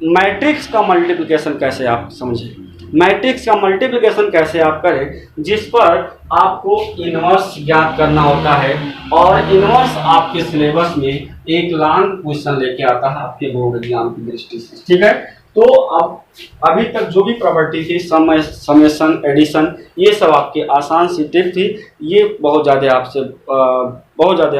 A: Matrix का मल्टीप्लिकेशन कैसे आप समझें, मैट्रिक्स का मल्टीप्लिकेशन कैसे आप करें, जिस पर आपको इनवर्स ज्ञात करना होता है, और इनवर्स आपके सिलेबस में एक लॉन्ग क्वेश्चन लेके आता है आपके बोर्ड एग्जाम की दृष्टि से। ठीक है, तो अब अभी तक जो भी प्रॉपर्टी थी, समेशन, एडिशन, ये सब आपके आसान सी टिप थी। ये बहुत ज़्यादा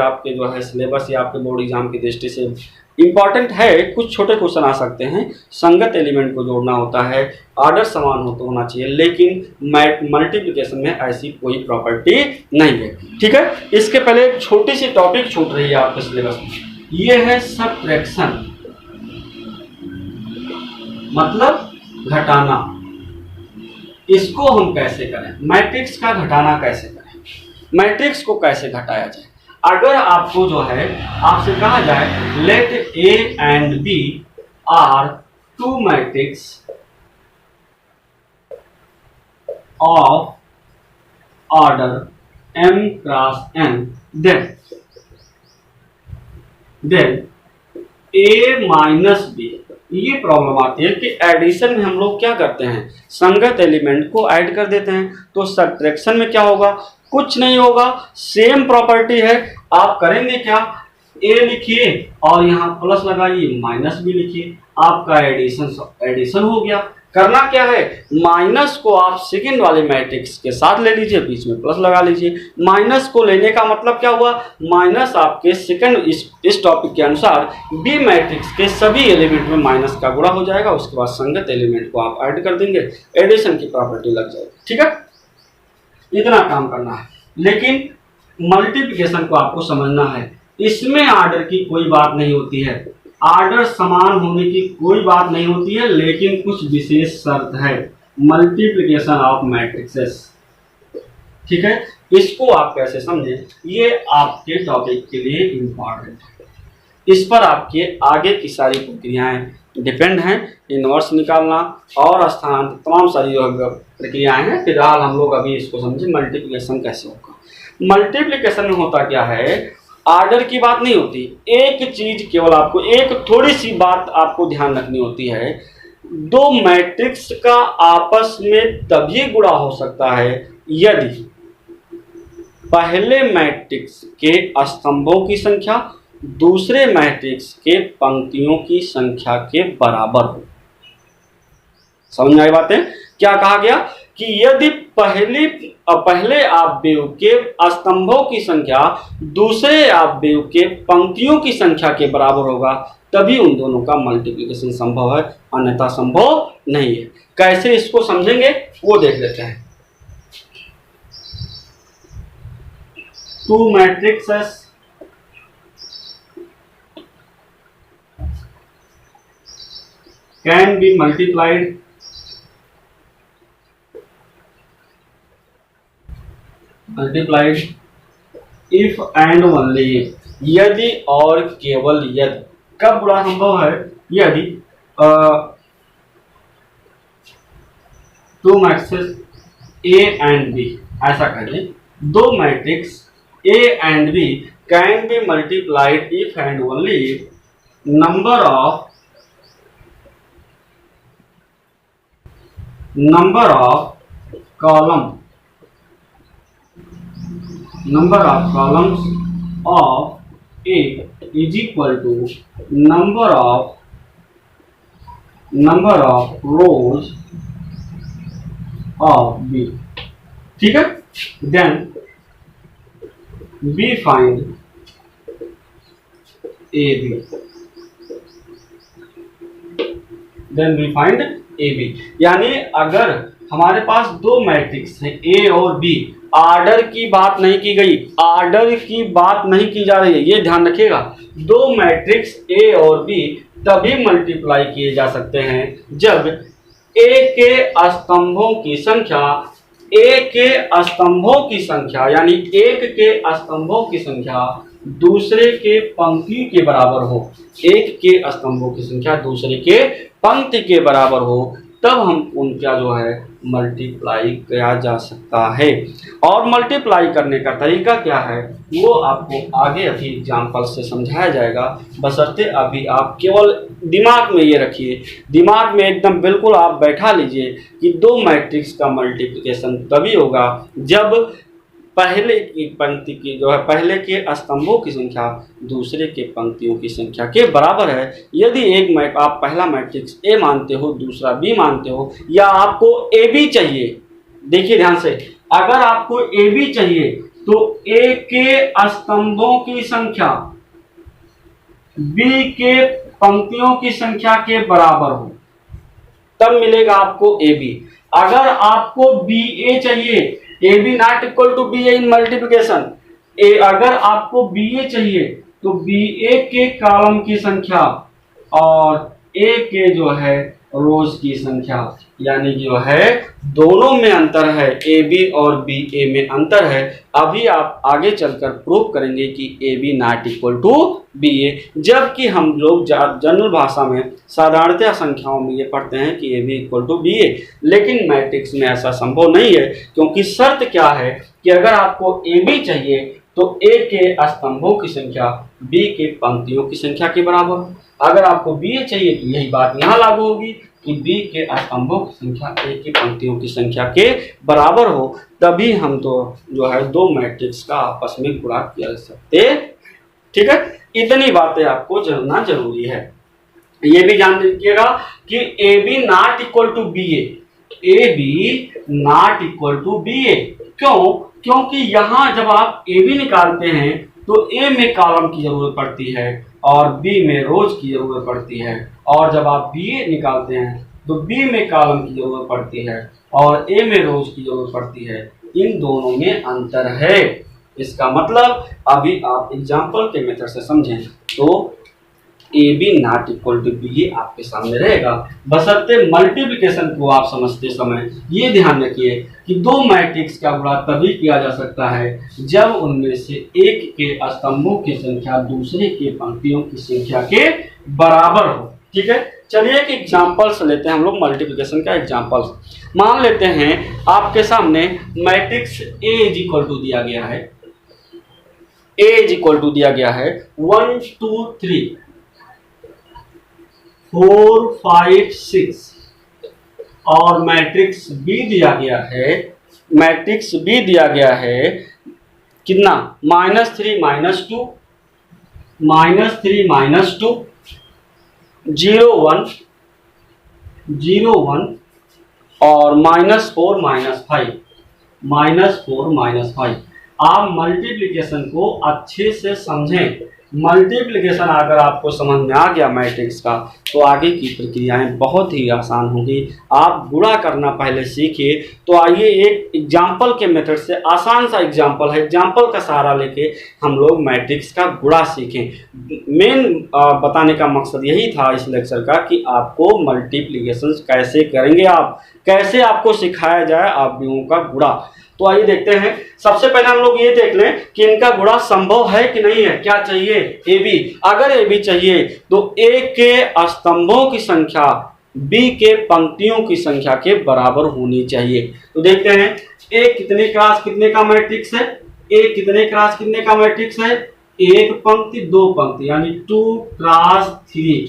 A: आपके जो है सिलेबस या आपके बोर्ड एग्जाम की दृष्टि से इम्पॉर्टेंट है। कुछ छोटे क्वेश्चन आ सकते हैं, संगत एलिमेंट को जोड़ना होता है, ऑर्डर समान होना चाहिए, लेकिन मल्टीप्लिकेशन में ऐसी कोई प्रॉपर्टी नहीं है। ठीक है, इसके पहले एक छोटी सी टॉपिक छूट रही है आपके सिलेबस में, ये है सबट्रैक्शन, मतलब घटाना। इसको हम कैसे करें, मैट्रिक्स का घटाना कैसे करें, मैट्रिक्स को कैसे घटाया जाए। अगर आपको जो है आपसे कहा जाए let A and B are two matrix of order m cross n, then A minus B. ये प्रॉब्लम आती है कि एडिशन में हम लोग क्या करते हैं, संगत एलिमेंट को ऐड कर देते हैं। तो सब्ट्रैक्शन में क्या होगा, कुछ नहीं होगा, सेम प्रॉपर्टी है। आप करेंगे क्या, ए लिखिए और यहाँ प्लस लगाइए, माइनस बी लिखिए, आपका एडिशन हो गया। करना क्या है, माइनस को आप सेकंड वाले मैट्रिक्स के साथ ले लीजिए, बीच में प्लस लगा लीजिए। माइनस को लेने का मतलब क्या हुआ, माइनस आपके सेकंड इस टॉपिक के अनुसार बी मैट्रिक्स के सभी एलिमेंट में माइनस का गुणा हो जाएगा, उसके बाद संगत एलिमेंट को आप ऐड कर देंगे, एडिशन की प्रॉपर्टी लग जाएगी। ठीक है, इतना काम करना है। लेकिन मल्टीप्लिकेशन को आपको समझना है, इसमें आर्डर की कोई बात नहीं होती है, आर्डर समान होने की कोई बात नहीं होती है, लेकिन कुछ विशेष शर्त है, मल्टीप्लिकेशन ऑफ मैट्रिक्सेस। ठीक है, इसको आप कैसे समझें, ये आपके टॉपिक के लिए इंपॉर्टेंट है। इस पर आपके आगे की सारी प्रक्रियाएं डिपेंड हैं, इनवर्स निकालना और स्थानांतर, तमाम सारी जो प्रक्रियाएं हैं। फिलहाल हम लोग अभी इसको समझें मल्टीप्लिकेशन कैसे होगा। मल्टीप्लिकेशन में होता क्या है, आर्डर की बात नहीं होती, एक चीज केवल आपको, एक थोड़ी सी बात आपको ध्यान रखनी होती है, दो मैट्रिक्स का आपस में तभी गुणा हो सकता है यदि पहले मैट्रिक्स के स्तंभों की संख्या दूसरे मैट्रिक्स के पंक्तियों की संख्या के बराबर हो। समझ में आई बातें, क्या कहा गया कि यदि पहले आव्यूह के स्तंभों की संख्या दूसरे आव्यूह के पंक्तियों की संख्या के बराबर होगा, तभी उन दोनों का मल्टीप्लिकेशन संभव है, अन्यथा संभव नहीं है। कैसे इसको समझेंगे वो देख लेते हैं। Two matrices can be multiplied if and only if, यदि और केवल यदि। कब गुणा संभव है, यदि two matrix A and B, ऐसा कहें, दो matrix A and B can be multiplied if and only if number of number of columns of A is equal to number of rows of B। ठीक है, then we find AB, यानी अगर हमारे पास दो मैट्रिक्स हैं ए और बी, आर्डर की बात नहीं की गई, आर्डर की बात नहीं की जा रही है, ये ध्यान रखिएगा। दो मैट्रिक्स ए और बी तभी मल्टीप्लाई किए जा सकते हैं जब ए के स्तंभों की संख्या यानी एक के स्तंभों की संख्या दूसरे के पंक्ति के बराबर हो, एक के स्तंभों की संख्या दूसरे के पंक्ति के बराबर हो, तब हम उनका जो है मल्टीप्लाई किया जा सकता है। और मल्टीप्लाई करने का तरीका क्या है वो आपको आगे अभी एग्जाम्पल से समझाया जाएगा, बशर्ते अभी आप केवल दिमाग में ये रखिए, दिमाग में एकदम बिल्कुल आप बैठा लीजिए कि दो मैट्रिक्स का मल्टीप्लिकेशन तभी होगा जब पहले की पंक्ति की जो है, पहले के स्तंभों की संख्या दूसरे के पंक्तियों की संख्या के बराबर है। यदि आप पहला मैट्रिक्स ए मानते हो, दूसरा बी मानते हो, या आपको ए बी चाहिए, देखिए ध्यान से, अगर आपको ए बी चाहिए तो ए के स्तंभों की संख्या बी के पंक्तियों की संख्या के बराबर हो, तब मिलेगा आपको ए बी। अगर आपको बी ए चाहिए, A B not equal to B A in multiplication, अगर आपको बी ए चाहिए तो बी ए के कॉलम की संख्या और ए के जो है रोज की संख्या, यानी जो है दोनों में अंतर है, ए बी और बी ए में अंतर है। अभी आप आगे चलकर प्रूव करेंगे कि A B not equal to B A, जबकि हम लोग जनरल भाषा में साधारणतः संख्याओं में ये पढ़ते हैं कि A B equal to B A, लेकिन मैट्रिक्स में ऐसा संभव नहीं है, क्योंकि शर्त क्या है कि अगर आपको ए बी चाहिए तो ए के स्तंभों की संख्या बी के पंक्तियों की संख्या के बराबर हो। अगर आपको बी ए चाहिए तो यही बात यहाँ लागू होगी कि बी के स्तंभों की संख्या ए की पंक्तियों की संख्या के बराबर हो, तभी हम तो जो है दो मैट्रिक्स का आपस में गुणा किया जा सकते। ठीक है, इतनी बातें आपको जानना जरूरी है। ये भी जान लीजिएगा कि A B not equal to B A B not equal to B A. क्यों? क्योंकि यहाँ जब आप ए बी निकालते हैं तो ए में कॉलम की जरूरत पड़ती है और बी में रोज की जरूरत पड़ती है, और जब आप बी ए निकालते हैं तो बी में कॉलम की जरूरत पड़ती है और ए में रोज की जरूरत पड़ती है। इन दोनों में अंतर है। इसका मतलब अभी आप एग्जाम्पल के मेथड से समझें तो A B not equal to B A आपके सामने रहेगा। बशर्ते मल्टीप्लिकेशन को आप समझते समय ये ध्यान रखिए कि दो मैट्रिक्स का गुणा तभी किया जा सकता है जब उनमें से एक के स्तंभों की संख्या दूसरे के पंक्तियों की संख्या के बराबर हो। ठीक है, चलिए एक एग्जाम्पल्स लेते हैं हम लोग, मल्टीप्लिकेशन का एग्जाम्पल्स। मान लेते हैं आपके सामने matrix A is equal to दिया गया है, ए इज इक्वल टू दिया गया है 1 2 3 4 5 6 और मैट्रिक्स बी दिया गया है, मैट्रिक्स बी दिया गया है कितना, -3 -2 -3 -2 0 1 0 1 और -4 -5 -4 -5। आप मल्टीप्लिकेशन को अच्छे से समझें। मल्टीप्लिकेशन अगर आपको समझ में आ गया मैट्रिक्स का तो आगे की प्रक्रियाएं बहुत ही आसान होगी। आप गुणा करना पहले सीखिए। तो आइए एक एग्जाम्पल के मेथड से, आसान सा एग्जाम्पल है, एग्जाम्पल का सहारा लेके हम लोग मैट्रिक्स का गुणा सीखें। मेन बताने का मकसद यही था इस लेक्चर का कि आपको मल्टीप्लिकेशन कैसे करेंगे, आप कैसे आपको सिखाया जाए अवयवों का गुणा। तो आइए देखते हैं। सबसे पहले हम लोग ये देख लें कि इनका गुणा संभव है कि नहीं है। क्या चाहिए? A B. अगर ए बी चाहिए तो ए के स्तंभों की संख्या बी के पंक्तियों की संख्या के बराबर होनी चाहिए। तो देखते हैं ए कितने क्रॉस कितने का मैट्रिक्स है, ए कितने क्रॉस कितने का मैट्रिक्स है, एक पंक्ति दो पंक्ति यानी 2 क्रॉस 3,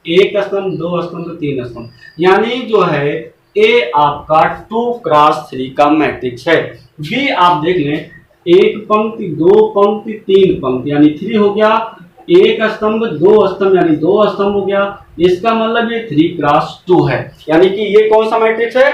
A: एक स्तंभ दो स्तंभ तीन स्तंभ, यानी जो है ए आपका 2 क्रॉस 3 का मैट्रिक्स है। बी आप देख लें, एक पंक्ति दो पंक्ति तीन पंक्ति यानी 3 हो गया, एक स्तंभ दो स्तंभ यानी 2 स्तंभ हो गया। इसका मतलब ये 3 क्रॉस 2 है, यानी कि ये कौन सा मैट्रिक्स है,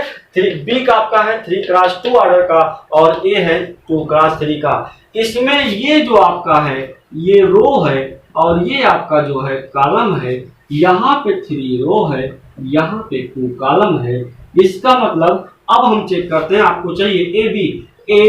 A: बी का आपका है 3 क्रॉस 2 ऑर्डर का और ए है 2 क्रॉस 3 का। इसमें ये जो आपका है ये रो है और ये आपका जो है कॉलम है, यहाँ पे 3 रो है, यहाँ पे 2 कॉलम है। इसका मतलब अब हम चेक करते हैं, आपको चाहिए ए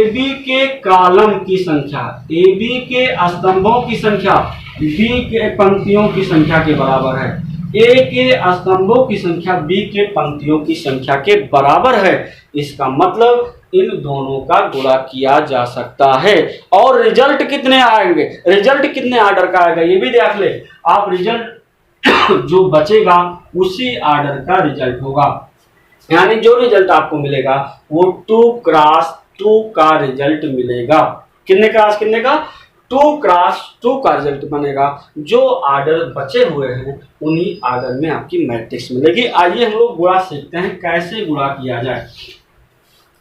A: बी के कॉलम की संख्या, ए बी के स्तंभों की संख्या बी के पंक्तियों की संख्या के बराबर है, ए के स्तंभों की संख्या बी के पंक्तियों की संख्या के बराबर है। इसका मतलब इन दोनों का गुणा किया जा सकता है। और रिजल्ट कितने आएंगे, रिजल्ट कितने ऑर्डर का आएगा ये भी देख ले आप। रिजल्ट जो बचेगा उसी ऑर्डर का रिजल्ट होगा, यानी जो रिजल्ट आपको मिलेगा वो 2 क्रॉस 2 का रिजल्ट मिलेगा। कितने क्रॉस कितने का, 2 क्रॉस 2 का रिजल्ट बनेगा। जो ऑर्डर बचे हुए हैं उन्हीं ऑर्डर में आपकी मैट्रिक्स मिलेगी। आइए हम लोग गुणा सीखते हैं कैसे गुणा किया जाए।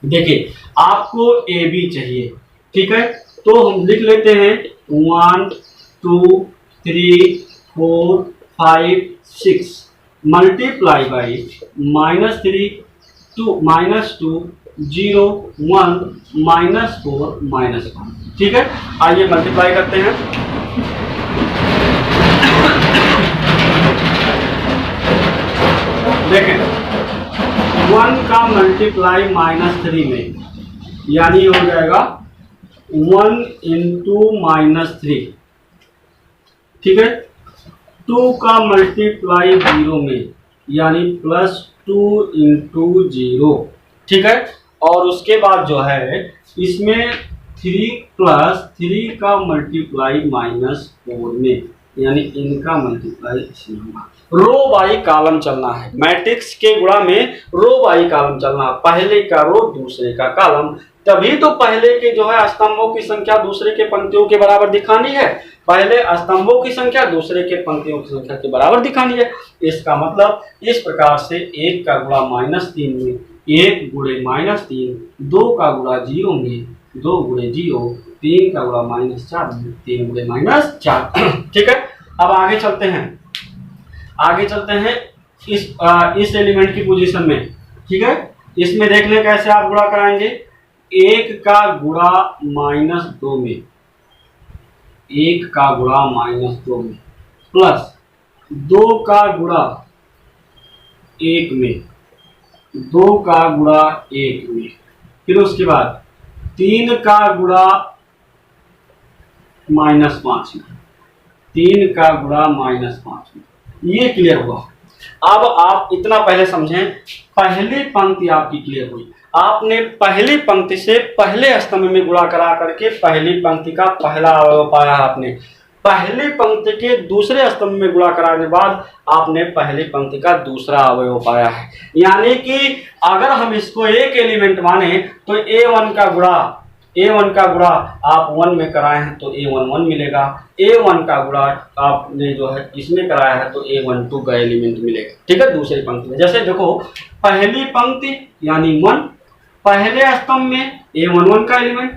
A: देखिए आपको ए बी चाहिए, ठीक है, तो हम लिख लेते हैं 1 2 3 4 5 6 मल्टीप्लाई बाई -3 2 -2 0 1 -4 -1। ठीक है, आइए मल्टीप्लाई करते हैं। देखें 1 का मल्टीप्लाई -3 में यानी हो जाएगा 1 इंटू -3, ठीक है। 2 का मल्टीप्लाई 0 में यानी +2 इंटू 0, ठीक है। और उसके बाद जो है इसमें 3 + 3 का मल्टीप्लाई -4 में यानी इनका मल्टीप्लाई इसमें होगा। रो बाई कॉलम चलना है। मैट्रिक्स के गुणा में रो बाई कॉलम चलना, पहले का रो दूसरे का कॉलम, तभी तो पहले के जो है स्तंभों की संख्या दूसरे के पंक्तियों के बराबर दिखानी है, पहले स्तंभों की संख्या दूसरे के पंक्तियों की संख्या के बराबर दिखानी है। इसका मतलब इस प्रकार से 1 का गुणा -3 में 1 गुणे -3, 2 का गुणा 0 में 2 गुणे 0, 3 का गुणा -4 में 3 गुणे -4। ठीक है, अब आगे चलते हैं इस एलिमेंट की पोजीशन में। ठीक है, इसमें देख लें कैसे आप गुणा कराएंगे। 1 का गुणा -2 में 1 का गुणा -2 में प्लस 2 का गुणा 1 में 2 का गुणा 1 में, फिर उसके बाद 3 का गुणा -5 में 3 का गुणा -5 में। ये क्लियर हुआ। अब आप इतना पहले समझें, पहली पंक्ति आपकी क्लियर हुई। आपने पहली पंक्ति से पहले स्तंभ में गुणा करा करके पहली पंक्ति का पहला अवयव पाया। आपने पहली पंक्ति के दूसरे स्तंभ में गुणा कराने के बाद आपने पहली पंक्ति का दूसरा अवयव पाया है। यानी कि अगर हम इसको एक एलिमेंट माने तो A1 का गुणा आप 1 में कराए हैं तो A11 मिलेगा, A1 का गुणा आपने जो है इसमें कराया है तो A12 का एलिमेंट मिलेगा। ठीक है, दूसरी पंक्ति में जैसे देखो, पहली पंक्ति यानी 1, पहले स्तंभ में A11 का एलिमेंट,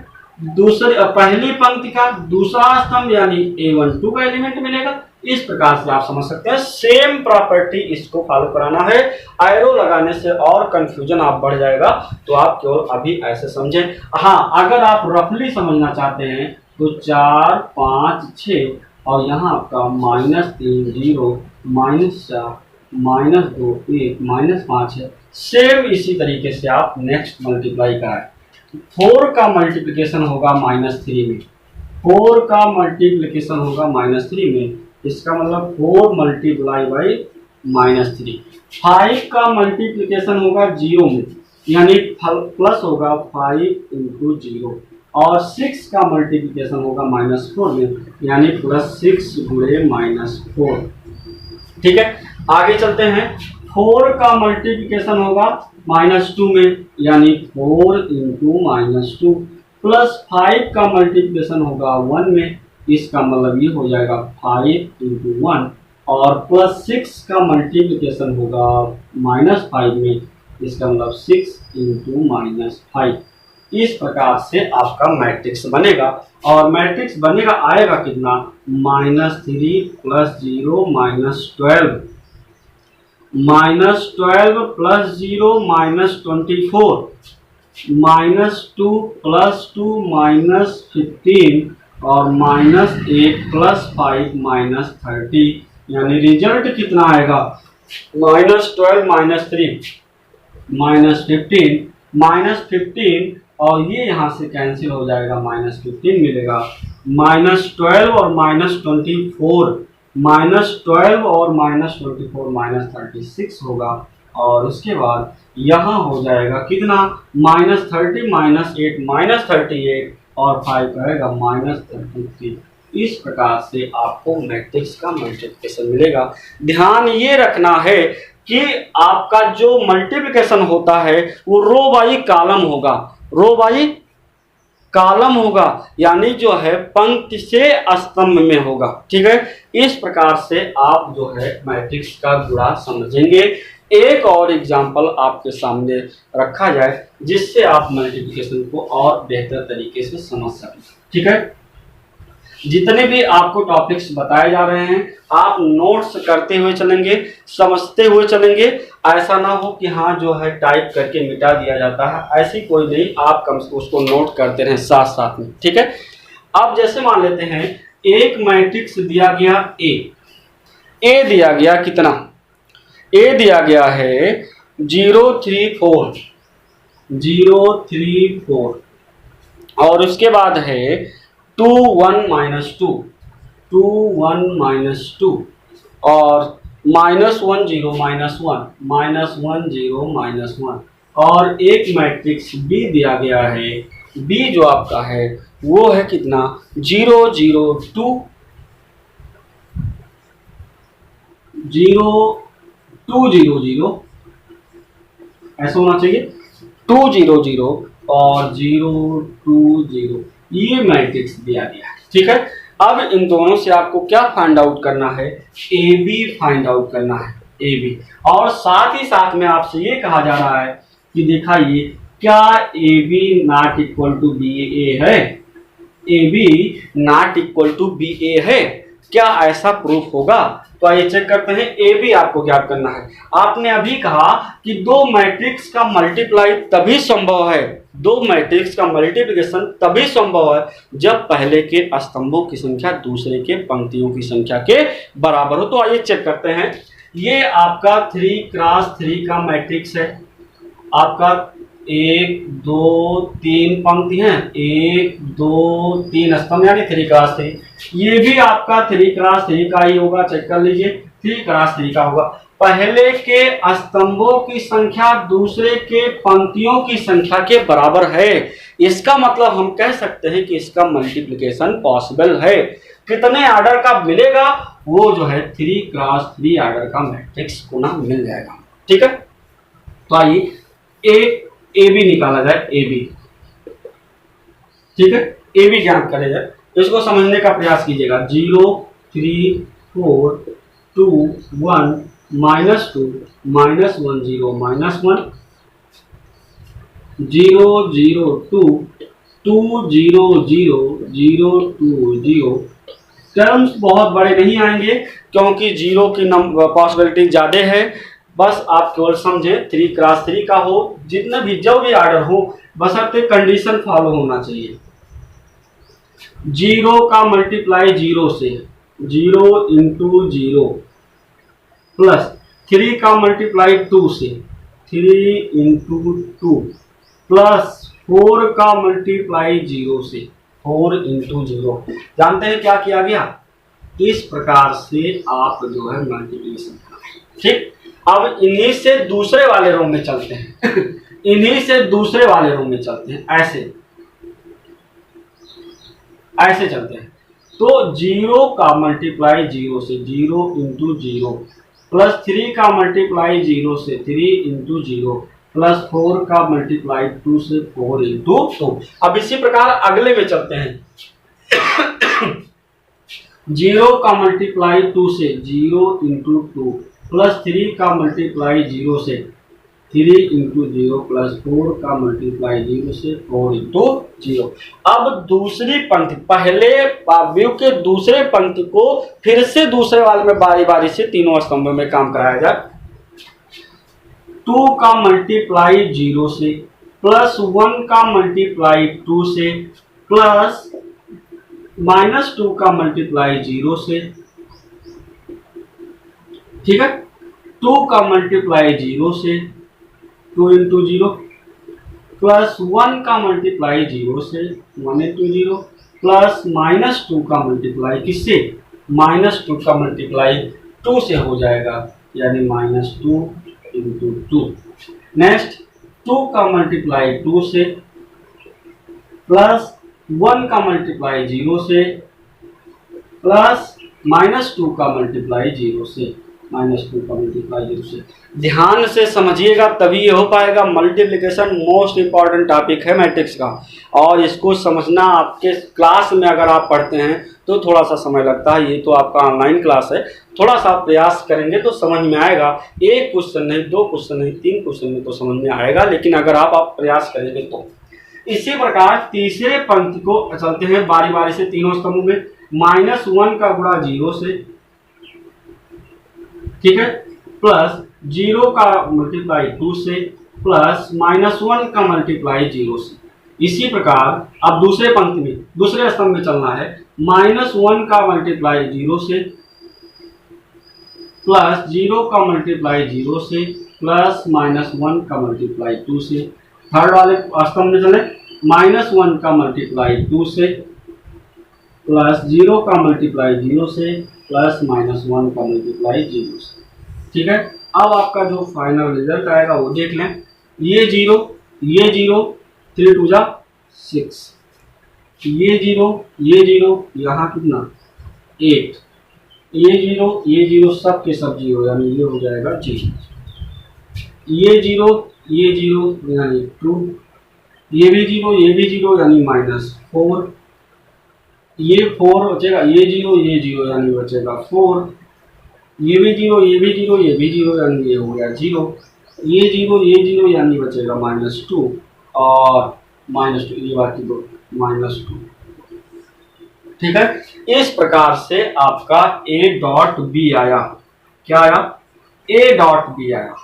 A: दूसरे पहली पंक्ति का दूसरा स्तंभ यानी A12 का एलिमेंट मिलेगा। इस प्रकार से आप समझ सकते हैं। सेम प्रॉपर्टी इसको फॉलो कराना है। एरो लगाने से और कंफ्यूजन आप बढ़ जाएगा, तो आप केवल अभी ऐसे समझें। हाँ, अगर आप रफली समझना चाहते हैं तो 4 5 6 और यहाँ आपका -3 0 -4 -2 1 -5 है। सेम इसी तरीके से आप नेक्स्ट मल्टीप्लाई कराएं। 4 का मल्टीप्लिकेशन होगा -3 में, 4 का मल्टीप्लिकेशन होगा -3 में, इसका मतलब 4 मल्टीप्लाई बाई -3। 5 का मल्टीप्लिकेशन होगा 0 में, यानी प्लस होगा 5 इंटू 0, और 6 का मल्टीप्लिकेशन होगा -4 में, यानी +6 गुणे -4। ठीक है, आगे चलते हैं। 4 का मल्टीप्लिकेशन होगा -2 में, यानी 4 इंटू -2, प्लस 5 का मल्टीप्लिकेशन होगा 1 में, इसका मतलब ये हो जाएगा 5 इंटू 1, और प्लस 6 का मल्टीप्लिकेशन होगा -5 में, इसका मतलब 6 इंटू -5। इस प्रकार से आपका मैट्रिक्स बनेगा, और मैट्रिक्स बनेगा आएगा कितना, -3 + 0 -12, -12 + 0 -24, -2 + 2 -15, और -8 + 5 -30, यानी रिजल्ट कितना आएगा, -12 -3 -15, और ये यहाँ से कैंसिल हो जाएगा, -15 मिलेगा, -12 और -24, -12 और -24 -36 होगा, और उसके बाद यहाँ हो जाएगा कितना, -30 -8 -38, और 5 आएगा -33। इस प्रकार से आपको मैट्रिक्स का मल्टीप्लिकेशन मिलेगा। ध्यान ये रखना है कि आपका जो मल्टीप्लिकेशन होता है वो रो बाई कॉलम होगा, रो बाई कॉलम होगा, यानी जो है पंक्ति से स्तंभ में होगा। ठीक है, इस प्रकार से आप जो है मैट्रिक्स का गुणा समझेंगे। एक और एग्जाम्पल आपके सामने रखा जाए जिससे आप मल्टीप्लिकेशन को और बेहतर तरीके से समझ सकें। ठीक है, जितने भी आपको टॉपिक्स बताए जा रहे हैं आप नोट्स करते हुए चलेंगे, समझते हुए चलेंगे। ऐसा ना हो कि हाँ जो है टाइप करके मिटा दिया जाता है, ऐसी कोई नहीं, आप कम से उसको नोट करते रहें साथ साथ में। ठीक है, अब जैसे मान लेते हैं एक मैट्रिक्स दिया गया ए दिया गया कितना, ए दिया गया है 0 3 4 0 3 4, और उसके बाद है 2 1 -2 2 1 -2, और -1 0 -1 -1 0 -1, और एक मैट्रिक्स बी दिया गया है। बी जो आपका है वो है कितना, 0 0 2 0 2 0 0 ऐसा होना चाहिए, 2 0 0 और 0 2 0, ये मैट्रिक्स दिया गया है। ठीक है, अब इन दोनों से आपको क्या फाइंड आउट करना है, ए बी फाइंड आउट करना है, ए बी। और साथ ही साथ में आपसे ये कहा जा रहा है कि दिखाइए क्या A B not equal to B A है, A B not equal to B A है, क्या ऐसा प्रूफ होगा? तो आइए चेक करते हैं। ए बी आपको ज्ञात करना है। आपने अभी कहा कि दो मैट्रिक्स का मल्टीप्लाई तभी संभव है, दो मैट्रिक्स का मल्टीप्लिकेशन तभी संभव है जब पहले के स्तंभों की संख्या दूसरे के पंक्तियों की संख्या के बराबर हो। तो आइए चेक करते हैं। ये आपका 3x3 का मैट्रिक्स है, आपका 1 2 3 पंक्ति हैं, 1 2 3 स्तंभ यानी 3x3। ये भी आपका 3x3 का ही होगा, चेक कर लीजिए 3x3 का होगा। पहले के स्तंभों की संख्या दूसरे के पंक्तियों की संख्या के बराबर है, इसका मतलब हम कह सकते हैं कि इसका मल्टीप्लिकेशन पॉसिबल है। कितने आर्डर का मिलेगा? वो जो है 3x3 आर्डर का मैट्रिक्स को ना मिल जाएगा। ठीक है, तो आइए ए बी निकाला जाए, ए बी। ठीक है, ए बी ज्ञात करे जाए, तो इसको समझने का प्रयास कीजिएगा। 0 3 4 2 1 -2 -1 0 -1 0 0 2 2 0 0 0 2 0। टर्म्स बहुत बड़े नहीं आएंगे क्योंकि जीरो की पॉसिबिलिटी ज़्यादा है। बस आप केवल समझे 3x3 का हो, जितने भी जो भी आर्डर हो, बशर्ते कंडीशन फॉलो होना चाहिए। 0 का मल्टीप्लाई 0 से 0 × 0 प्लस 3 का मल्टीप्लाई 2 से 3 × 2 प्लस 4 का मल्टीप्लाई 0 से 4 × 0। जानते हैं क्या किया गया? इस प्रकार से आप जो है मल्टीप्लिकेशन करें। ठीक, अब इन्हीं से दूसरे वाले रो में चलते हैं इन्हीं से दूसरे वाले रो में चलते हैं, ऐसे चलते हैं। तो 0 का मल्टीप्लाई 0 से 0 × 0 प्लस 3 का मल्टीप्लाई 0 से 3 × 0 प्लस 4 का मल्टीप्लाई 2 से 4 × 2। अब इसी प्रकार अगले में चलते हैं। 0 का मल्टीप्लाई 2 से 0 × 2 प्लस 3 का मल्टीप्लाई 0 से 3 × 0 प्लस 4 का मल्टीप्लाई 0 से 4 × 0। अब दूसरी पंक्ति, पहले व्यू के दूसरे पंक्ति को फिर से दूसरे वाले में बारी बारी से तीनों स्तंभों में काम कराया जाए। 2 का मल्टीप्लाई 0 से प्लस 1 का मल्टीप्लाई 2 से प्लस -2 का मल्टीप्लाई 0 से। ठीक है, 2 का मल्टीप्लाई 0 से 2 × 0 प्लस 1 का मल्टीप्लाई 0 से 1 × 0 प्लस -2 का मल्टीप्लाई किससे? -2 का मल्टीप्लाई 2 से हो जाएगा, यानी -2 × 2। नेक्स्ट 2 का मल्टीप्लाई 2 से प्लस 1 का मल्टीप्लाई 0 से प्लस -2 का मल्टीप्लाई 0 से, -2 का मल्टीप्लाई 0 से। ध्यान से समझिएगा तभी ये हो पाएगा। मल्टीप्लिकेशन मोस्ट इंपॉर्टेंट टॉपिक है मैट्रिक्स का, और इसको समझना आपके क्लास में अगर आप पढ़ते हैं तो थोड़ा सा समय लगता है। ये तो आपका ऑनलाइन क्लास है, थोड़ा सा प्रयास करेंगे तो समझ में आएगा। एक क्वेश्चन नहीं, 2 क्वेश्चन नहीं, 3 क्वेश्चन में तो समझ में आएगा, लेकिन अगर आप प्रयास करेंगे तो। इसी प्रकार तीसरे पंक्ति को चलते हैं बारी बारी से तीनों स्तंभों में। -1 का गुणा 0 से, ठीक है, प्लस 0 का मल्टीप्लाई 2 से प्लस -1 का मल्टीप्लाई 0 से। इसी प्रकार अब दूसरे पंक्ति में, दूसरे स्तंभ में चलना है। -1 का मल्टीप्लाई 0 से प्लस 0 का मल्टीप्लाई 0 से प्लस -1 का मल्टीप्लाई 2 से। थर्ड वाले स्तंभ में चले, -1 का मल्टीप्लाई 2 से प्लस 0 का मल्टीप्लाई 0 से प्लस -1 का मल्टीप्लाई 0 से। ठीक है, अब आपका जो फाइनल रिजल्ट आएगा वो देख लें। ये 0 3 2 जा 6, ये 0 यहाँ कितना 8, ये जीरो सब के सब जीरो, यानी ये हो जाएगा जीरो। ये जीरो यानी 2, ये भी जीरो यानी -4, ये 4 बचेगा, ये जीरो यानी बचेगा 4, ये भी जीरो यानी ये हो गया जीरो, ये जीरो यानी बचेगा -2 और -2, ये बाकी दो -2। ठीक है, इस प्रकार से आपका A डॉट बी आया। क्या आया? A डॉट बी आया।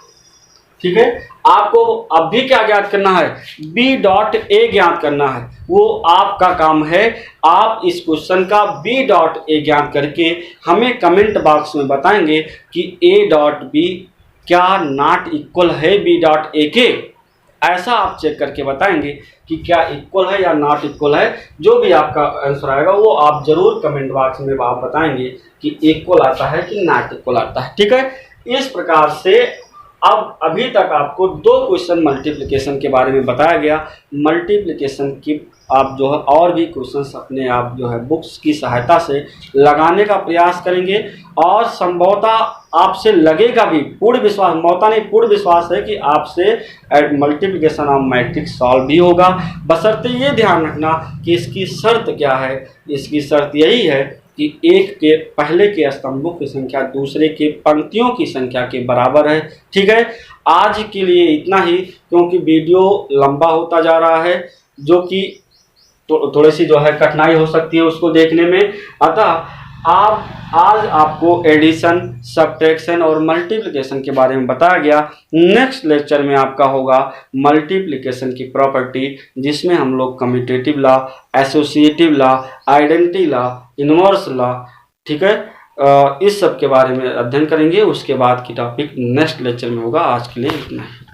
A: ठीक है, आपको अब भी क्या ज्ञात करना है? B डॉट A ज्ञात करना है। वो आपका काम है। आप इस क्वेश्चन का B डॉट A ज्ञात करके हमें कमेंट बॉक्स में बताएंगे कि A डॉट B क्या नॉट इक्वल है B डॉट A के। ऐसा आप चेक करके बताएंगे कि क्या इक्वल है या नॉट इक्वल है। जो भी आपका आंसर आएगा वो आप जरूर कमेंट बॉक्स में आप बताएंगे कि इक्वल आता है कि नॉट इक्वल आता है। ठीक है, इस प्रकार से अब अभी तक आपको 2 क्वेश्चन मल्टीप्लिकेशन के बारे में बताया गया। मल्टीप्लिकेशन की आप जो है और भी क्वेश्चंस अपने आप जो है बुक्स की सहायता से लगाने का प्रयास करेंगे और संभवतः आपसे लगेगा भी, पूर्ण विश्वास, संभवतः नहीं पूर्ण विश्वास है कि आपसे मल्टीप्लिकेशन ऑफ मैट्रिक्स सॉल्व भी होगा। बशर्ते ये ध्यान रखना कि इसकी शर्त क्या है। इसकी शर्त यही है कि एक के पहले के स्तंभों की संख्या दूसरे के पंक्तियों की संख्या के बराबर है। ठीक है, आज के लिए इतना ही, क्योंकि वीडियो लंबा होता जा रहा है, जो कि थोड़ी सी जो है कठिनाई हो सकती है उसको देखने में। अतः आज आपको एडिशन, सब्ट्रैक्शन और मल्टीप्लिकेशन के बारे में बताया गया। नेक्स्ट लेक्चर में आपका होगा मल्टीप्लिकेशन की प्रॉपर्टी, जिसमें हम लोग commutative law, associative law, identity law, inverse law, ठीक है, इस सब के बारे में अध्ययन करेंगे। उसके बाद की टॉपिक नेक्स्ट लेक्चर में होगा। आज के लिए इतना ही।